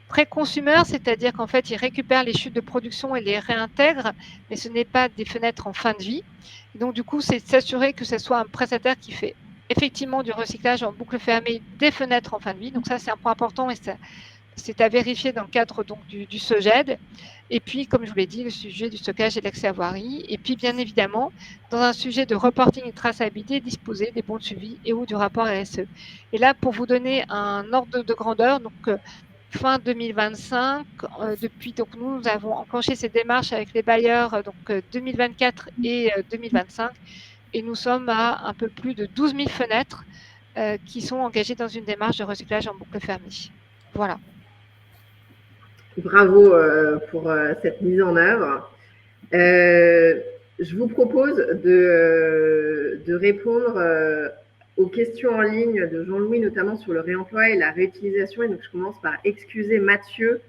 pré-consumer, c'est-à-dire qu'en fait, ils récupèrent les chutes de production et les réintègrent, mais ce n'est pas des fenêtres en fin de vie. Et donc, du coup, c'est de s'assurer que ce soit un prestataire qui fait effectivement du recyclage en boucle fermée des fenêtres en fin de vie. Donc ça, c'est un point important et c'est à vérifier dans le cadre donc, du SOGED. Et puis, comme je vous l'ai dit, le sujet du stockage et de l'accès à voirie. Et puis, bien évidemment, dans un sujet de reporting et de traçabilité, disposer des bons de suivi et ou du rapport RSE. Et là, pour vous donner un ordre de grandeur, donc fin 2025, depuis donc nous avons enclenché ces démarches avec les bailleurs donc 2024 et 2025. Et nous sommes à un peu plus de 12 000 fenêtres qui sont engagées dans une démarche de recyclage en boucle fermée. Voilà. Bravo pour cette mise en œuvre. Je vous propose de répondre aux questions en ligne de Jean-Louis, notamment sur le réemploi et la réutilisation. Et donc, je commence par excuser Mathieu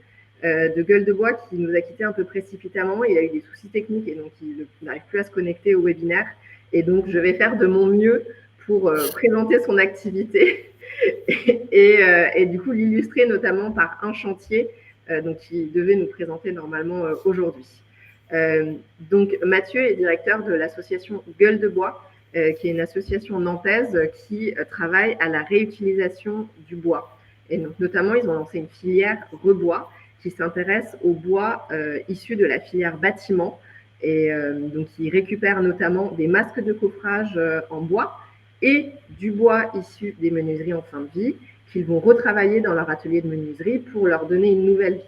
de Gueule de Bois qui nous a quittés un peu précipitamment. Il a eu des soucis techniques et donc il n'arrive plus à se connecter au webinaire. Et donc, je vais faire de mon mieux pour présenter son activité et du coup l'illustrer notamment par un chantier donc, qui devait nous présenter normalement aujourd'hui. Donc, Mathieu est directeur de l'association Gueule de Bois, qui est une association nantaise qui travaille à la réutilisation du bois. Et donc, notamment, ils ont lancé une filière rebois qui s'intéresse au bois issu de la filière bâtiment. Et donc, ils récupèrent notamment des masques de coffrage en bois et du bois issu des menuiseries en fin de vie qu'ils vont retravailler dans leur atelier de menuiserie pour leur donner une nouvelle vie.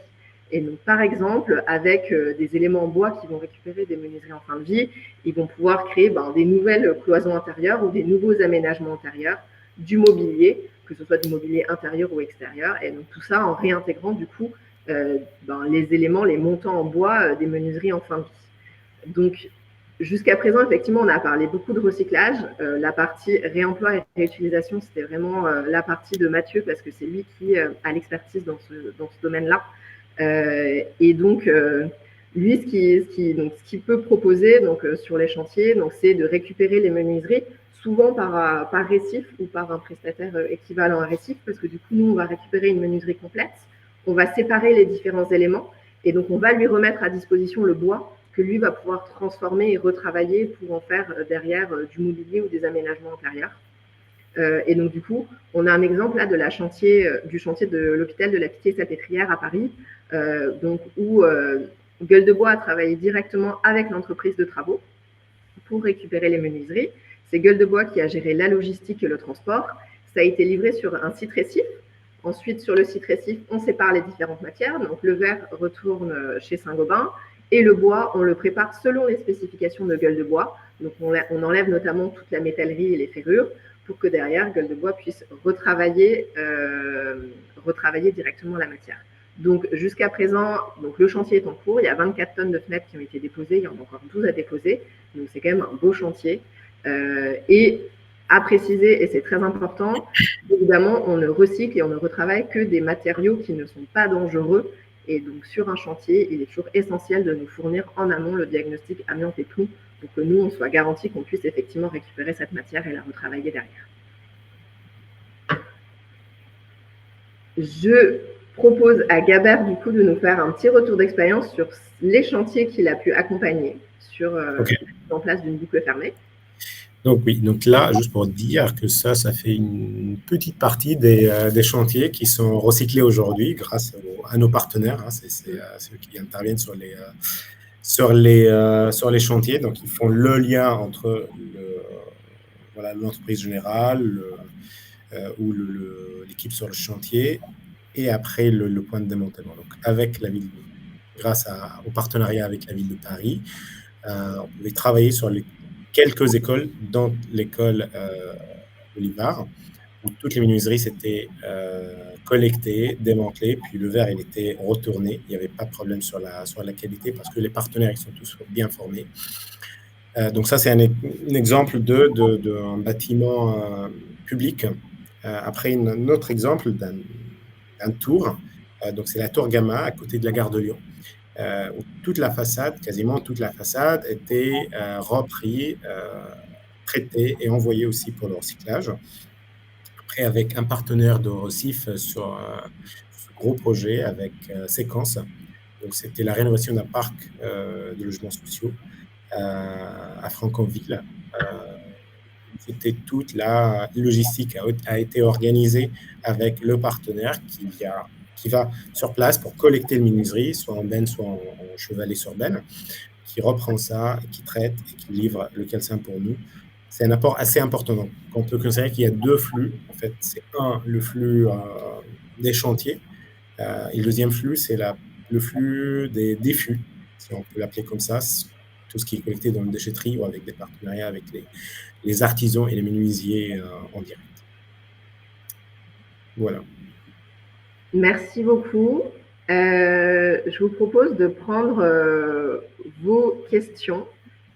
Et donc, par exemple, avec des éléments en bois qu'ils vont récupérer des menuiseries en fin de vie, ils vont pouvoir créer des nouvelles cloisons intérieures ou des nouveaux aménagements intérieurs, du mobilier, que ce soit du mobilier intérieur ou extérieur, et donc tout ça en réintégrant du coup les éléments, les montants en bois des menuiseries en fin de vie. Donc, jusqu'à présent, effectivement, on a parlé beaucoup de recyclage. La partie réemploi et réutilisation, c'était vraiment la partie de Mathieu parce que c'est lui qui a l'expertise dans ce domaine-là. Et donc, lui, ce qu'il peut proposer sur les chantiers, c'est de récupérer les menuiseries, souvent par récif ou par un prestataire équivalent à récif, parce que du coup, nous, on va récupérer une menuiserie complète, on va séparer les différents éléments, et donc on va lui remettre à disposition le bois que lui va pouvoir transformer et retravailler pour en faire derrière du mobilier ou des aménagements intérieurs. Et donc, du coup, on a un exemple là du chantier de l'hôpital de la Pitié-Salpêtrière à Paris, où Gueule de Bois a travaillé directement avec l'entreprise de travaux pour récupérer les menuiseries. C'est Gueule de Bois qui a géré la logistique et le transport. Ça a été livré sur un site récif. Ensuite, sur le site récif, on sépare les différentes matières. Donc, le verre retourne chez Saint-Gobain et le bois, on le prépare selon les spécifications de Gueule de Bois. Donc, on enlève notamment toute la métallerie et les ferrures pour que derrière, Gueule de Bois puisse retravailler directement la matière. Donc, jusqu'à présent, le chantier est en cours. Il y a 24 tonnes de fenêtres qui ont été déposées. Il y en a encore 12 à déposer. Donc, c'est quand même un beau chantier. Et à préciser, et c'est très important, évidemment, on ne recycle et on ne retravaille que des matériaux qui ne sont pas dangereux. Et donc, sur un chantier, il est toujours essentiel de nous fournir en amont le diagnostic amiante et plomb pour que nous, on soit garanti qu'on puisse effectivement récupérer cette matière et la retravailler derrière. Je propose à Gabert, du coup, de nous faire un petit retour d'expérience sur les chantiers qu'il a pu accompagner sur la mise en place d'une boucle fermée. Donc oui, donc là, juste pour dire que ça fait une petite partie des chantiers qui sont recyclés aujourd'hui grâce à nos partenaires. Hein, c'est ceux qui interviennent sur les chantiers. Donc, ils font le lien entre l'entreprise générale ou l'équipe sur le chantier et après le point de démantèlement. Donc, avec la ville, grâce au partenariat avec la ville de Paris, on pouvait travailler sur quelques écoles, dont l'école Bolivar, où toutes les menuiseries s'étaient collectées, démantelées, puis le verre il était retourné. Il n'y avait pas de problème sur la qualité parce que les partenaires ils sont tous bien formés. Donc ça, c'est un exemple d'un bâtiment public. Après, un autre exemple d'un tour. Donc c'est la tour Gamma à côté de la gare de Lyon. Où quasiment toute la façade était reprise, traitée et envoyée aussi pour le recyclage. Après, avec un partenaire de Recif sur ce gros projet avec Séquence. Donc, c'était la rénovation d'un parc de logements sociaux à Franconville. C'était toute la logistique a été organisée avec le partenaire qui va sur place pour collecter le menuiserie, soit en benne, soit en chevalet sur benne, qui reprend ça, qui traite et qui livre le calcin pour nous. C'est un apport assez important. Donc, on peut considérer qu'il y a deux flux. En fait, c'est le flux des chantiers, et le deuxième flux, c'est le flux des défus, si on peut l'appeler comme ça, tout ce qui est collecté dans une déchetterie ou avec des partenariats avec les artisans et les menuisiers en direct. Voilà. Merci beaucoup. Je vous propose de prendre vos questions.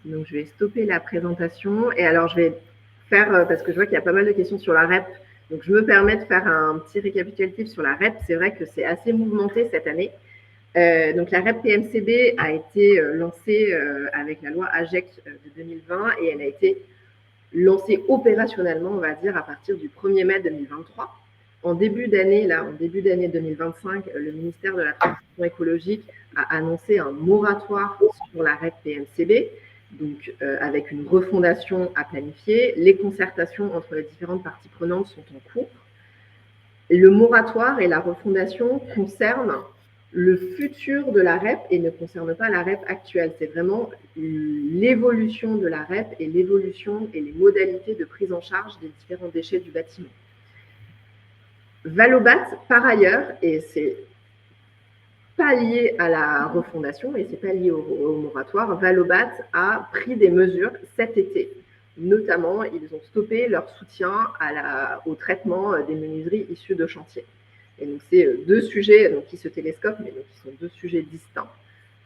Donc, je vais stopper la présentation. Et alors, je vais faire, parce que je vois qu'il y a pas mal de questions sur la REP, donc je me permets de faire un petit récapitulatif sur la REP. C'est vrai que c'est assez mouvementé cette année. Donc, la REP PMCB a été lancée avec la loi AGEC de 2020 et elle a été lancée opérationnellement, on va dire, à partir du 1er mai 2023. En début d'année 2025, le ministère de la Transition écologique a annoncé un moratoire sur la REP PMCB, donc avec une refondation à planifier. Les concertations entre les différentes parties prenantes sont en cours. Le moratoire et la refondation concernent le futur de la REP et ne concerne pas la REP actuelle. C'est vraiment l'évolution de la REP et l'évolution et les modalités de prise en charge des différents déchets du bâtiment. Valobat, par ailleurs, et c'est pas lié à la refondation et c'est pas lié au moratoire, Valobat a pris des mesures cet été. Notamment, ils ont stoppé leur soutien au traitement des menuiseries issues de chantier. Et donc, c'est deux sujets qui se télescopent, mais qui sont deux sujets distincts.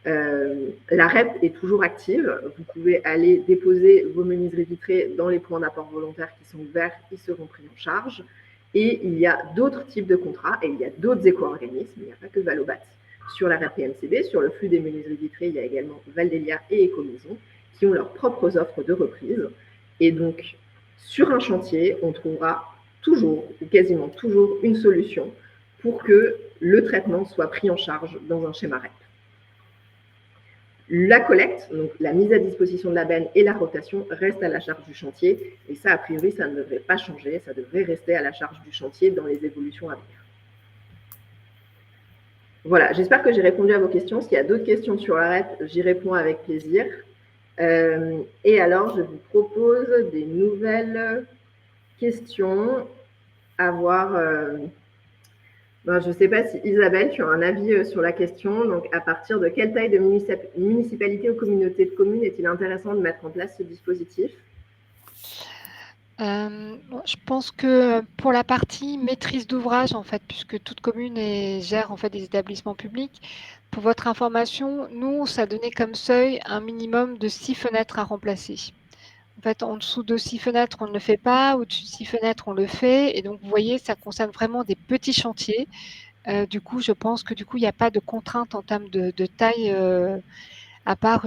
La REP est toujours active. Vous pouvez aller déposer vos menuiseries vitrées dans les points d'apport volontaires qui sont ouverts, ils seront pris en charge. Et il y a d'autres types de contrats et il y a d'autres éco-organismes, il n'y a pas que Valobat. Sur la REP PMCB, sur le flux des menuiseries vitrées, il y a également Valdelia et Ecomaison qui ont leurs propres offres de reprise. Et donc, sur un chantier, on trouvera toujours, ou quasiment toujours, une solution pour que le traitement soit pris en charge dans un schéma REP. La collecte, donc la mise à disposition de la benne et la rotation restent à la charge du chantier. Et ça, a priori, ça ne devrait pas changer. Ça devrait rester à la charge du chantier dans les évolutions à venir. Voilà, j'espère que j'ai répondu à vos questions. S'il y a d'autres questions sur la REP, j'y réponds avec plaisir. Et alors, je vous propose des nouvelles questions à voir. Je ne sais pas si Isabelle, tu as un avis sur la question. Donc, à partir de quelle taille de municipalité ou communauté de communes est-il intéressant de mettre en place ce dispositif ? Je pense que pour la partie maîtrise d'ouvrage, en fait, puisque toute commune gère en fait des établissements publics, pour votre information, nous, ça donnait comme seuil un minimum de 6 fenêtres à remplacer. En fait, en dessous de 6 fenêtres, on ne le fait pas. Au-dessus de 6 fenêtres, on le fait. Et donc, vous voyez, ça concerne vraiment des petits chantiers. Du coup, je pense que il n'y a pas de contrainte en termes de taille, à part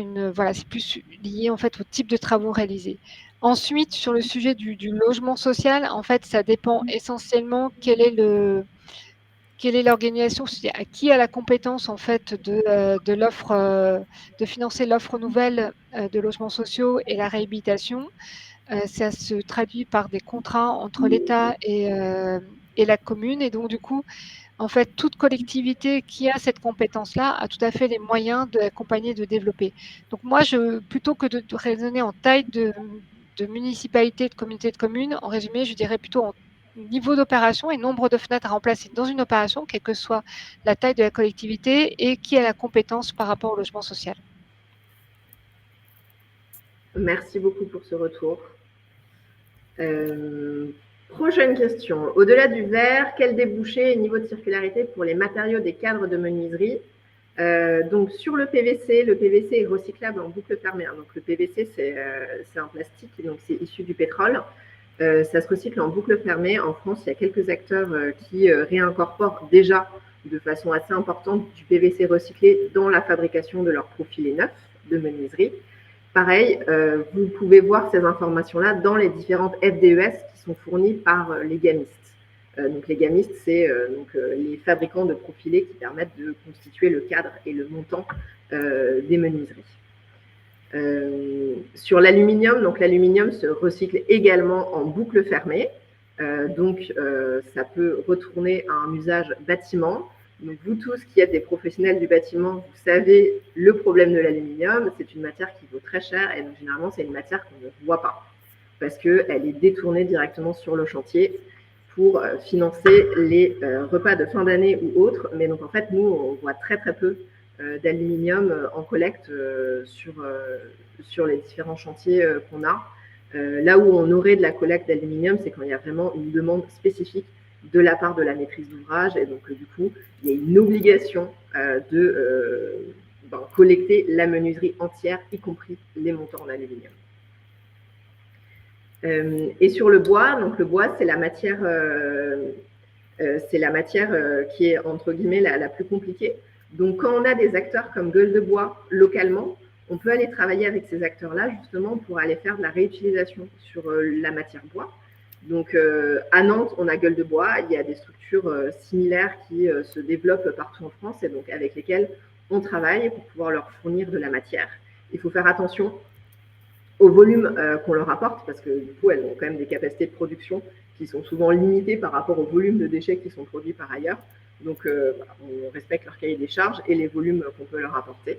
c'est plus lié en fait au type de travaux réalisés. Ensuite, sur le sujet du logement social, en fait, ça dépend essentiellement quel est quelle est l'organisation, c'est-à-dire à qui a la compétence en fait de l'offre, de financer l'offre nouvelle de logements sociaux et la réhabilitation. Ça se traduit par des contrats entre l'État et la commune. Et donc, du coup, en fait, toute collectivité qui a cette compétence-là a tout à fait les moyens d'accompagner, de développer. Donc, moi, plutôt que de raisonner en taille de municipalité, de communauté de communes, en résumé, je dirais plutôt en niveau d'opération et nombre de fenêtres à remplacer dans une opération, quelle que soit la taille de la collectivité et qui a la compétence par rapport au logement social. Merci beaucoup pour ce retour. Prochaine question. Au-delà du verre, quel débouché et niveau de circularité pour les matériaux des cadres de menuiserie? Donc sur le PVC est recyclable en boucle fermée. Donc le PVC, c'est un plastique, donc c'est issu du pétrole. Ça se recycle en boucle fermée. En France, il y a quelques acteurs qui réincorporent déjà de façon assez importante du PVC recyclé dans la fabrication de leurs profilés neufs de menuiserie. Pareil, vous pouvez voir ces informations-là dans les différentes FDES qui sont fournies par les gamistes. Donc les gamistes, c'est les fabricants de profilés qui permettent de constituer le cadre et le montant des menuiseries. Sur l'aluminium, donc l'aluminium se recycle également en boucle fermée. Ça peut retourner à un usage bâtiment. Donc vous tous qui êtes des professionnels du bâtiment, vous savez le problème de l'aluminium, c'est une matière qui vaut très cher et donc généralement c'est une matière qu'on ne voit pas parce qu'elle est détournée directement sur le chantier pour financer les repas de fin d'année ou autres. Mais donc en fait nous on voit très très peu d'aluminium en collecte sur les différents chantiers qu'on a. Là où on aurait de la collecte d'aluminium, c'est quand il y a vraiment une demande spécifique de la part de la maîtrise d'ouvrage. Et donc, du coup, il y a une obligation de collecter la menuiserie entière, y compris les montants en aluminium. Et sur le bois, donc le bois, c'est la matière qui est, entre guillemets, la plus compliquée. Donc, quand on a des acteurs comme Gueule de Bois localement, on peut aller travailler avec ces acteurs-là, justement, pour aller faire de la réutilisation sur la matière bois. Donc, à Nantes, on a Gueule de Bois. Il y a des structures similaires qui se développent partout en France et donc avec lesquelles on travaille pour pouvoir leur fournir de la matière. Il faut faire attention au volume qu'on leur apporte parce que du coup, elles ont quand même des capacités de production qui sont souvent limitées par rapport au volume de déchets qui sont produits par ailleurs. Donc, on respecte leur cahier des charges et les volumes qu'on peut leur apporter.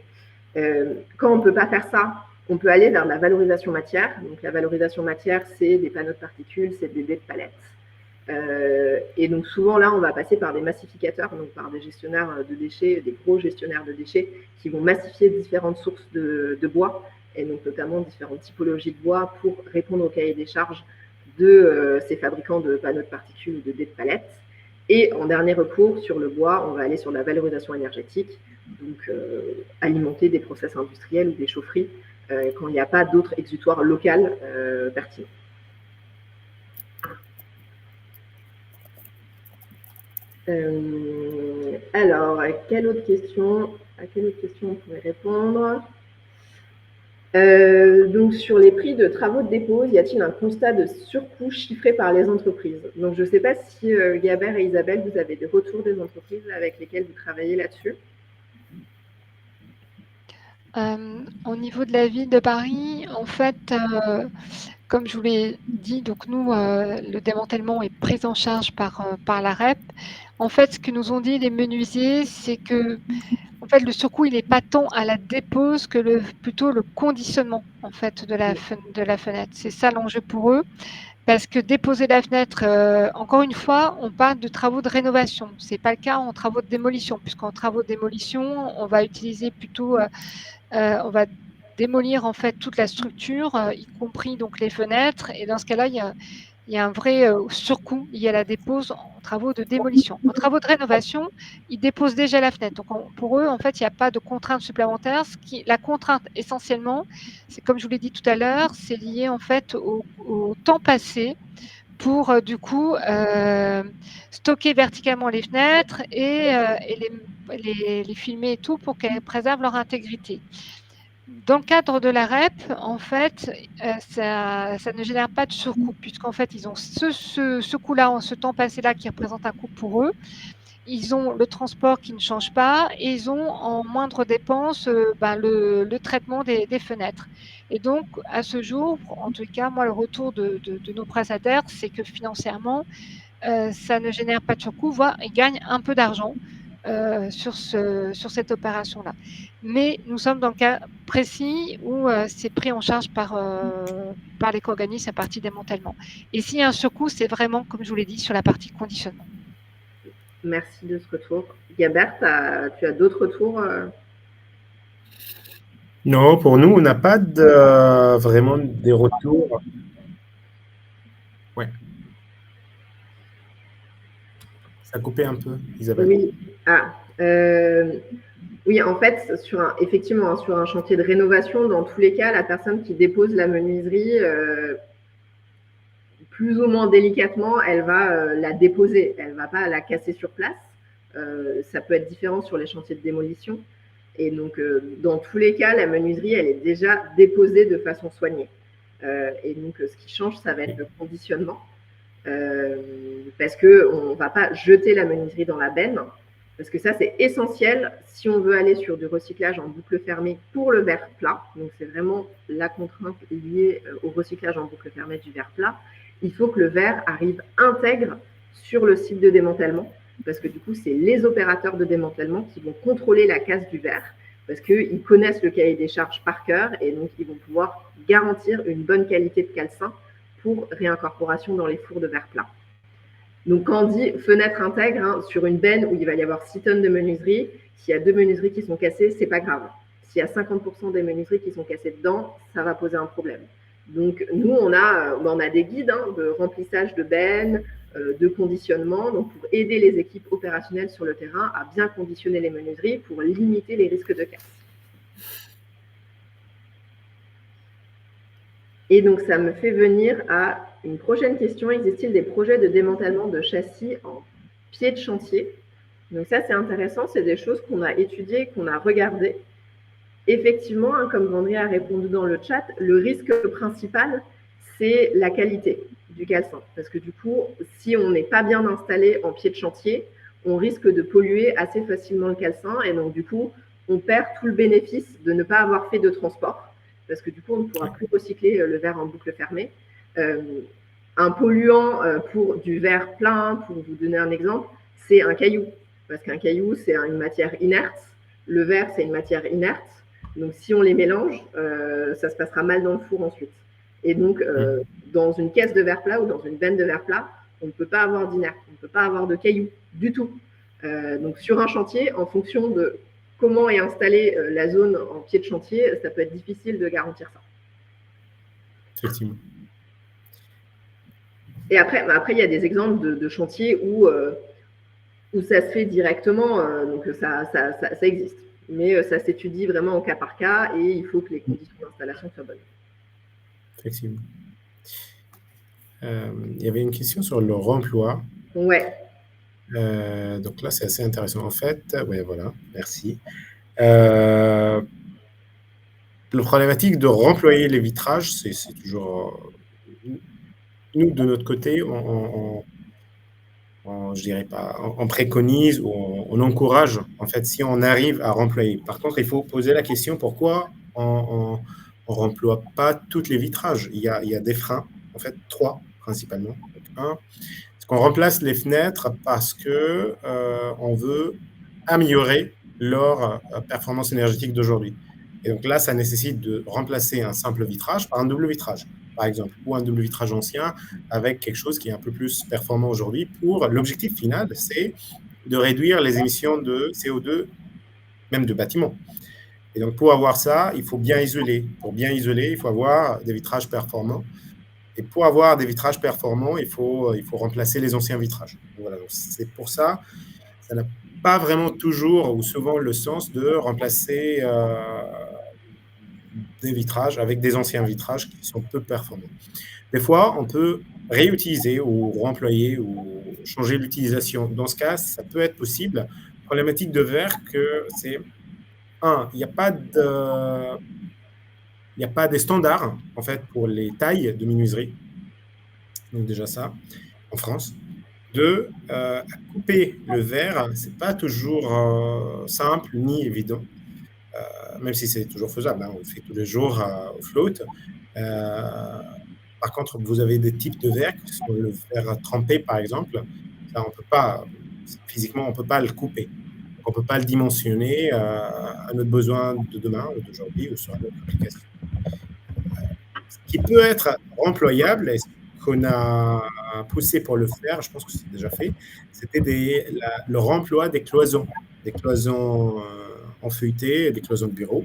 Quand on ne peut pas faire ça, on peut aller vers la valorisation matière. Donc, la valorisation matière, c'est des panneaux de particules, c'est des dés de palettes. Et donc, souvent, là, on va passer par des massificateurs, donc par des gestionnaires de déchets, des gros gestionnaires de déchets qui vont massifier différentes sources de bois, et donc notamment différentes typologies de bois pour répondre au cahier des charges de ces fabricants de panneaux de particules ou de dés de palettes. Et en dernier recours, sur le bois, on va aller sur la valorisation énergétique, donc alimenter des process industriels ou des chaufferies quand il n'y a pas d'autres exutoires local pertinents. Alors, à quelle autre question on pourrait répondre? Donc, sur les prix de travaux de dépose, y a-t-il un constat de surcoût chiffré par les entreprises? Donc, je ne sais pas si Gabert et Isabelle, vous avez des retours des entreprises avec lesquelles vous travaillez là-dessus. Au niveau de la ville de Paris, en fait, comme je vous l'ai dit, donc nous, le démantèlement est pris en charge par la REP. En fait, ce que nous ont dit les menuisiers, c'est que en fait, le surcoût, il n'est pas tant à la dépose que plutôt le conditionnement en fait, de la fenêtre. C'est ça l'enjeu pour eux. Parce que déposer la fenêtre, encore une fois, on parle de travaux de rénovation. Ce n'est pas le cas en travaux de démolition, puisqu'en travaux de démolition, on va utiliser plutôt... on va démolir en fait toute la structure, y compris donc les fenêtres. Et dans ce cas-là, il y a un vrai surcoût lié à la dépose en travaux de démolition. En travaux de rénovation, ils déposent déjà la fenêtre. Donc pour eux, en fait, il n'y a pas de contrainte supplémentaire. La contrainte essentiellement, c'est comme je vous l'ai dit tout à l'heure, c'est lié en fait au temps passé pour du coup stocker verticalement les fenêtres et les filmer et tout pour qu'elles préservent leur intégrité. Dans le cadre de la REP, en fait, ça ne génère pas de surcoût puisqu'en fait, ils ont ce coût-là, ce temps passé-là qui représente un coût pour eux. ils ont le transport qui ne change pas et ils ont en moindre dépense le traitement des fenêtres. Et donc, à ce jour, en tout cas, moi, le retour de nos prestataires, c'est que financièrement, ça ne génère pas de surcoût, voire ils gagnent un peu d'argent sur cette opération-là. Mais nous sommes dans le cas précis où c'est pris en charge par l'éco-organisme à partir démantèlement. Et s'il y a un surcoût, c'est vraiment, comme je vous l'ai dit, sur la partie conditionnement. Merci de ce retour. Gabert, tu as d'autres retours Non, pour nous, on n'a pas vraiment des retours. Ouais. Ça a coupé un peu, Isabelle. Oui. Oui, en fait, effectivement, sur un chantier de rénovation, dans tous les cas, la personne qui dépose la menuiserie, plus ou moins délicatement, elle va la déposer. Elle ne va pas la casser sur place. Ça peut être différent sur les chantiers de démolition. Et donc, dans tous les cas, la menuiserie, elle est déjà déposée de façon soignée. Et donc, ce qui change, ça va être le conditionnement. Parce qu'on ne va pas jeter la menuiserie dans la benne. Parce que ça, c'est essentiel si on veut aller sur du recyclage en boucle fermée pour le verre plat. Donc, c'est vraiment la contrainte liée au recyclage en boucle fermée du verre plat. Il faut que le verre arrive intègre sur le site de démantèlement. Parce que du coup, c'est les opérateurs de démantèlement qui vont contrôler la casse du verre. Parce qu'ils connaissent le cahier des charges par cœur. Et donc, ils vont pouvoir garantir une bonne qualité de calcin pour réincorporation dans les fours de verre plat. Donc, quand on dit fenêtre intègre, sur une benne où il va y avoir 6 tonnes de menuiserie, s'il y a 2 menuiseries qui sont cassées, c'est pas grave. S'il y a 50% des menuiseries qui sont cassées dedans, ça va poser un problème. Donc, nous, on a des guides de remplissage de bennes, de conditionnement, donc pour aider les équipes opérationnelles sur le terrain à bien conditionner les menuiseries pour limiter les risques de casse. Et donc, ça me fait venir à une prochaine question. Existe-t-il des projets de démantèlement de châssis en pied de chantier? Donc ça, c'est intéressant. C'est des choses qu'on a étudiées, qu'on a regardées. Effectivement, comme Vendry a répondu dans le chat, le risque principal, c'est la qualité du calcin. Parce que du coup, si on n'est pas bien installé en pied de chantier, on risque de polluer assez facilement le calcin. Et donc, du coup, on perd tout le bénéfice de ne pas avoir fait de transport. Parce que du coup, on ne pourra plus recycler le verre en boucle fermée. Un polluant pour du verre plein, pour vous donner un exemple, c'est un caillou. Parce qu'un caillou, c'est une matière inerte. Le verre, c'est une matière inerte. Donc, si on les mélange, ça se passera mal dans le four ensuite. Et donc, dans une caisse de verre plat ou dans une benne de verre plat, on ne peut pas avoir d'inerte, on ne peut pas avoir de cailloux du tout. Donc, sur un chantier, en fonction de comment est installée la zone en pied de chantier, ça peut être difficile de garantir ça. Effectivement. Et après, il y a des exemples de chantiers où ça se fait directement, donc ça existe. Mais ça s'étudie vraiment au cas par cas et il faut que les conditions d'installation soient bonnes. Effectivement. Il y avait une question sur le remploi. Ouais. Donc là, c'est assez intéressant. En fait, ouais, voilà, merci. Le problématique de remployer les vitrages, c'est toujours... Nous, de notre côté, je dirais pas, on préconise ou on encourage, en fait, si on arrive à remployer. Par contre, il faut poser la question pourquoi on remploie pas tous les vitrages. Il y a des freins, en fait, 3 principalement. Donc, 1, c'est qu'on remplace les fenêtres parce que on veut améliorer leur performance énergétique d'aujourd'hui. Et donc là, ça nécessite de remplacer un simple vitrage par un double vitrage, par exemple, ou un double vitrage ancien avec quelque chose qui est un peu plus performant aujourd'hui. Pour l'objectif final, c'est de réduire les émissions de CO2, même de bâtiments. Et donc, pour avoir ça, il faut bien isoler. Pour bien isoler, il faut avoir des vitrages performants. Et pour avoir des vitrages performants, il faut remplacer les anciens vitrages. Voilà, c'est pour ça, ça n'a pas vraiment toujours ou souvent le sens de remplacer des vitrages avec des anciens vitrages qui sont peu performants. Des fois, on peut réutiliser ou remployer ou changer l'utilisation. Dans ce cas, ça peut être possible. Problématique de verre que c'est, il n'y a pas des standards en fait pour les tailles de menuiserie. Donc déjà ça, en France. Deux, couper le verre, c'est pas toujours simple ni évident, même si c'est toujours faisable, hein, on le fait tous les jours au float. Par contre, vous avez des types de verre, qui sont le verre trempé par exemple, ça on peut pas, physiquement on peut pas le couper. Donc, on peut pas le dimensionner à notre besoin de demain ou d'aujourd'hui ou sur une autre application. Ce qui peut être remployable, et ce qu'on a poussé pour le faire, je pense que c'est déjà fait, c'était le remploi des cloisons en feuilleté, des cloisons de bureau,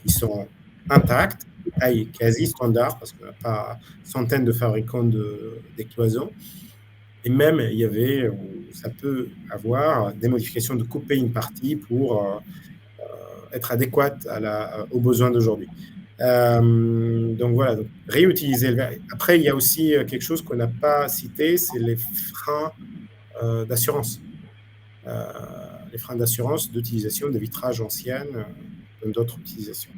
qui sont intactes, de taille quasi standard, parce qu'on n'a pas centaines de fabricants des cloisons. Et même, ça peut avoir des modifications de couper une partie pour être adéquate aux besoins d'aujourd'hui. Donc voilà, donc, réutiliser le verre. Après, il y a aussi quelque chose qu'on n'a pas cité, c'est les freins d'assurance. Les freins d'assurance d'utilisation des vitrages anciennes dans d'autres utilisations.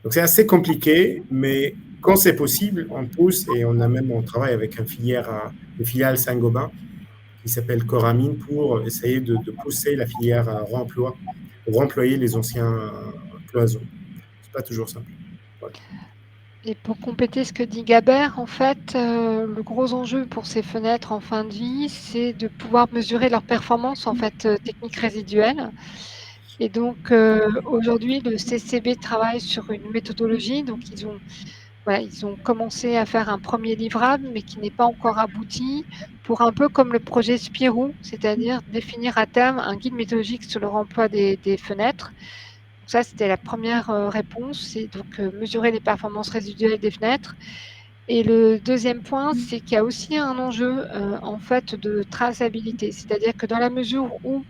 Donc c'est assez compliqué, mais quand c'est possible, on pousse et on travaille avec une filiale Saint-Gobain qui s'appelle Coramine pour essayer de pousser la filière à remploi, pour remployer les anciens cloisons. C'est pas toujours simple. Voilà. Et pour compléter ce que dit Gabert, en fait, le gros enjeu pour ces fenêtres en fin de vie, c'est de pouvoir mesurer leur performance en fait technique résiduelle. Et donc aujourd'hui, le CCB travaille sur une méthodologie. Donc ils ont commencé à faire un premier livrable, mais qui n'est pas encore abouti, pour un peu comme le projet Spirou, c'est-à-dire définir à terme un guide méthodologique sur le remploi des fenêtres. Donc ça, c'était la première réponse, c'est donc mesurer les performances résiduelles des fenêtres. Et le deuxième point, c'est qu'il y a aussi un enjeu en fait de traçabilité, c'est-à-dire que dans la mesure où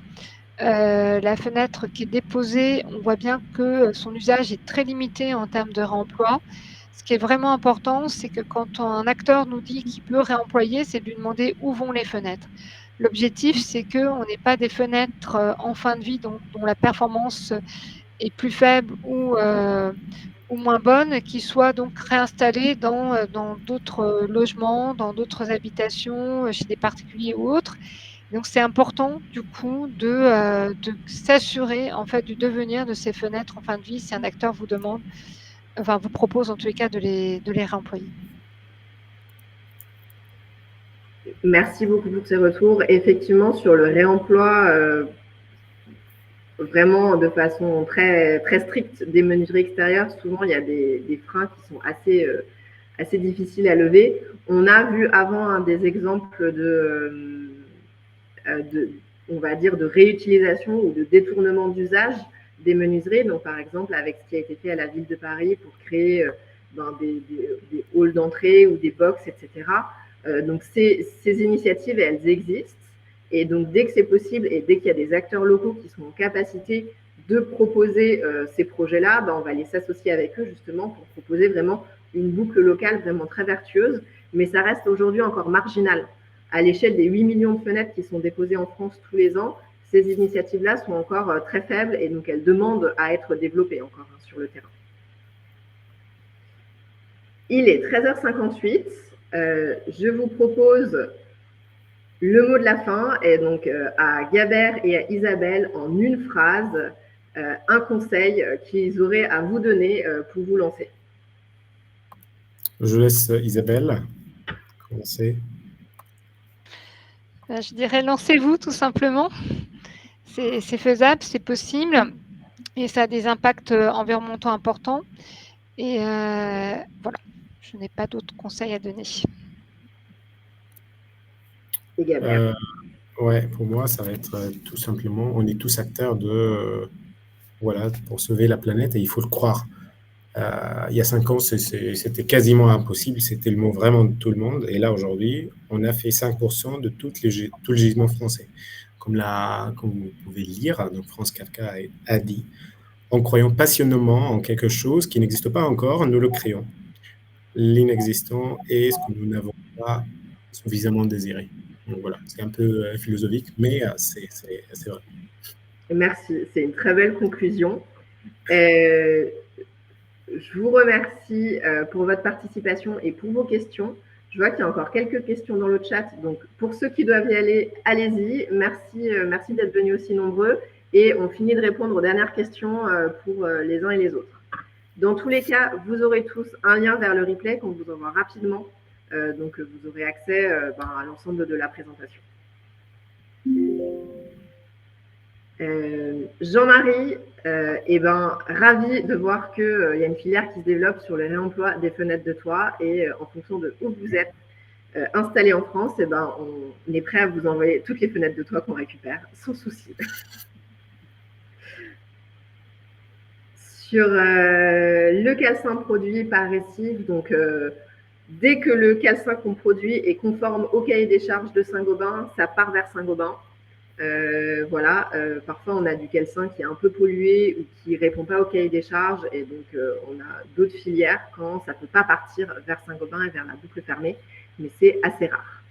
la fenêtre qui est déposée, on voit bien que son usage est très limité en termes de réemploi. Ce qui est vraiment important, c'est que quand un acteur nous dit qu'il peut réemployer, c'est de lui demander où vont les fenêtres. L'objectif, c'est qu'on n'ait pas des fenêtres en fin de vie dont la performance est plus faible ou moins bonne, qui soient donc réinstallées dans d'autres logements, dans d'autres habitations, chez des particuliers ou autres. Donc c'est important du coup de s'assurer en fait du devenir de ces fenêtres en fin de vie si un acteur vous propose en tous les cas de les réemployer. Merci beaucoup pour ces retours. Effectivement, sur le réemploi, vraiment de façon très, très stricte des menuiseries extérieures, souvent il y a des freins qui sont assez difficiles à lever. On a vu avant des exemples on va dire, de réutilisation ou de détournement d'usage des menuiseries. Donc, par exemple, avec ce qui a été fait à la ville de Paris pour créer des halls d'entrée ou des box, etc. Donc, ces initiatives, elles existent. Et donc, dès que c'est possible et dès qu'il y a des acteurs locaux qui sont en capacité de proposer ces projets-là, on va aller s'associer avec eux justement pour proposer vraiment une boucle locale vraiment très vertueuse. Mais ça reste aujourd'hui encore marginal. À l'échelle des 8 millions de fenêtres qui sont déposées en France tous les ans, ces initiatives-là sont encore très faibles et donc elles demandent à être développées encore sur le terrain. Il est 13h58. Je vous propose le mot de la fin et donc à Gabert et à Isabelle en une phrase, un conseil qu'ils auraient à vous donner pour vous lancer. Je laisse Isabelle commencer. Je dirais lancez-vous tout simplement. C'est faisable, c'est possible et ça a des impacts environnementaux importants. Et voilà, je n'ai pas d'autres conseils à donner. Et Gabert. Ouais, pour moi, ça va être tout simplement, on est tous acteurs pour sauver la planète et il faut le croire. Il y a 5 ans, c'était quasiment impossible, c'était le mot vraiment de tout le monde. Et là, aujourd'hui, on a fait 5% de tout le gisement français. Comme vous pouvez le lire, donc France Kafka a dit, en croyant passionnément en quelque chose qui n'existe pas encore, nous le créons. L'inexistant est ce que nous n'avons pas suffisamment désiré. Donc voilà, c'est un peu philosophique, mais c'est vrai. Merci, c'est une très belle conclusion. Je vous remercie pour votre participation et pour vos questions. Je Je vois qu'il y a encore quelques questions dans le chat. Donc, pour ceux qui doivent y aller, allez-y. Merci d'être venus aussi nombreux. Et on finit de répondre aux dernières questions pour les uns et les autres. Dans tous les cas, vous aurez tous un lien vers le replay qu'on vous envoie rapidement. Donc, vous aurez accès à l'ensemble de la présentation. Jean-Marie, ravi de voir qu'il y a une filière qui se développe sur le réemploi des fenêtres de toit et en fonction de où vous êtes installé en France, on est prêt à vous envoyer toutes les fenêtres de toit qu'on récupère sans souci. Sur le calcin produit par Récif, donc dès que le calcin qu'on produit est conforme au cahier des charges de Saint-Gobain, ça part vers Saint-Gobain. Parfois on a du calcin qui est un peu pollué ou qui ne répond pas au cahier des charges et donc on a d'autres filières quand ça ne peut pas partir vers Saint-Gobain et vers la boucle fermée, mais c'est assez rare.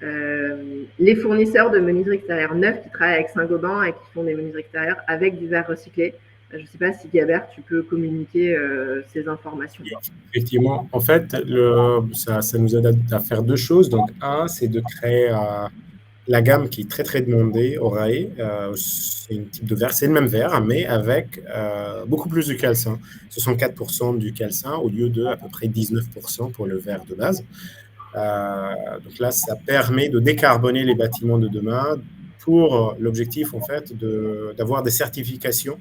Les fournisseurs de menuiserie extérieure neufs qui travaillent avec Saint-Gobain et qui font des menuiseries extérieures avec du verre recyclé, je ne sais pas si Gabert, tu peux communiquer ces informations. Effectivement, en fait, ça nous aide à faire deux choses. Donc, un, c'est de créer la gamme qui est très, très demandée au RAE. C'est un type de verre, c'est le même verre, mais avec beaucoup plus de calcin. 64% du calcin au lieu de à peu près 19% pour le verre de base. Donc là, ça permet de décarboner les bâtiments de demain pour l'objectif, en fait, d'avoir des certifications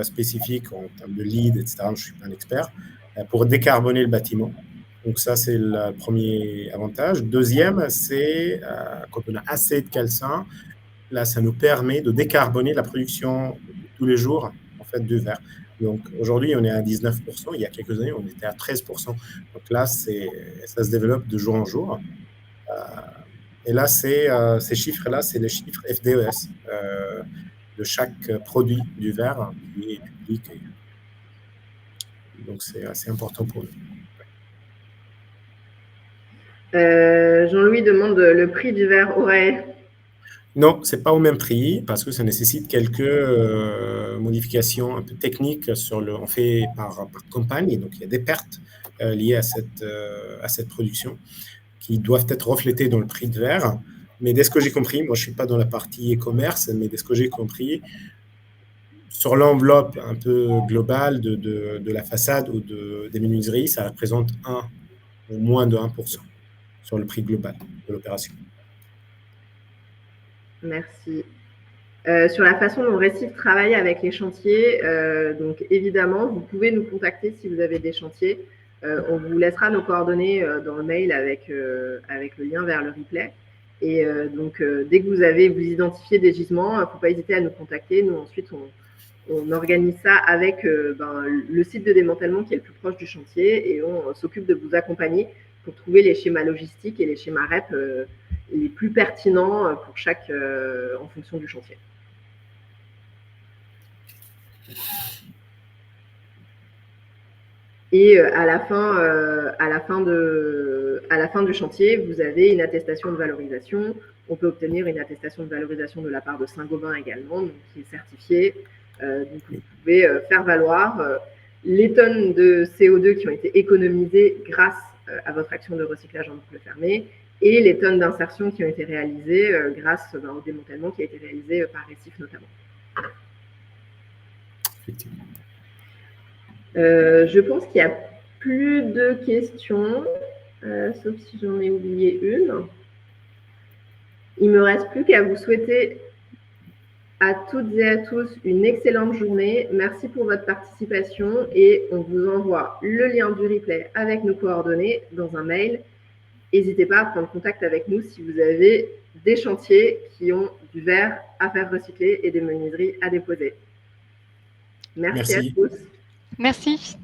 spécifiques en termes de LEED, etc. Je ne suis pas un expert, pour décarboner le bâtiment. Donc ça, c'est le premier avantage. Deuxième, c'est quand on a assez de calcin, là, ça nous permet de décarboner la production tous les jours, en fait, du verre. Donc aujourd'hui, on est à 19%. Il y a quelques années, on était à 13%. Donc là, ça se développe de jour en jour. Et là, ces chiffres-là, c'est les chiffres FDES de chaque produit du verre qui est public. Donc c'est assez important pour nous. Jean-Louis demande le prix du verre au RAE. Non, ce n'est pas au même prix parce que ça nécessite quelques modifications un peu techniques. On fait par campagne, donc il y a des pertes liées à cette production qui doivent être reflétées dans le prix de verre. Mais dès ce que j'ai compris, moi je ne suis pas dans la partie e-commerce, mais dès ce que j'ai compris, sur l'enveloppe un peu globale de la façade ou des menuiseries, ça représente ou moins de 1% sur le prix global de l'opération. Merci. Sur la façon dont Récif travaille avec les chantiers, donc évidemment, vous pouvez nous contacter si vous avez des chantiers. On vous laissera nos coordonnées dans le mail avec le lien vers le replay. Et dès que vous identifiez des gisements, il ne faut pas hésiter à nous contacter. Nous, ensuite, on organise ça avec le site de démantèlement qui est le plus proche du chantier et on s'occupe de vous accompagner pour trouver les schémas logistiques et les schémas REP les plus pertinents pour en fonction du chantier. Et à la fin du chantier, vous avez une attestation de valorisation. On peut obtenir une attestation de valorisation de la part de Saint-Gobain également, donc, qui est certifiée. Donc vous pouvez faire valoir les tonnes de CO2 qui ont été économisées grâce à votre action de recyclage en boucle fermée et les tonnes d'insertion qui ont été réalisées grâce au démantèlement qui a été réalisé par Récif notamment. Effectivement. Je pense qu'il n'y a plus de questions, sauf si j'en ai oublié une. Il ne me reste plus qu'à vous souhaiter à toutes et à tous une excellente journée. Merci pour votre participation et on vous envoie le lien du replay avec nos coordonnées dans un mail. N'hésitez pas à prendre contact avec nous si vous avez des chantiers qui ont du verre à faire recycler et des menuiseries à déposer. Merci. À tous. Merci.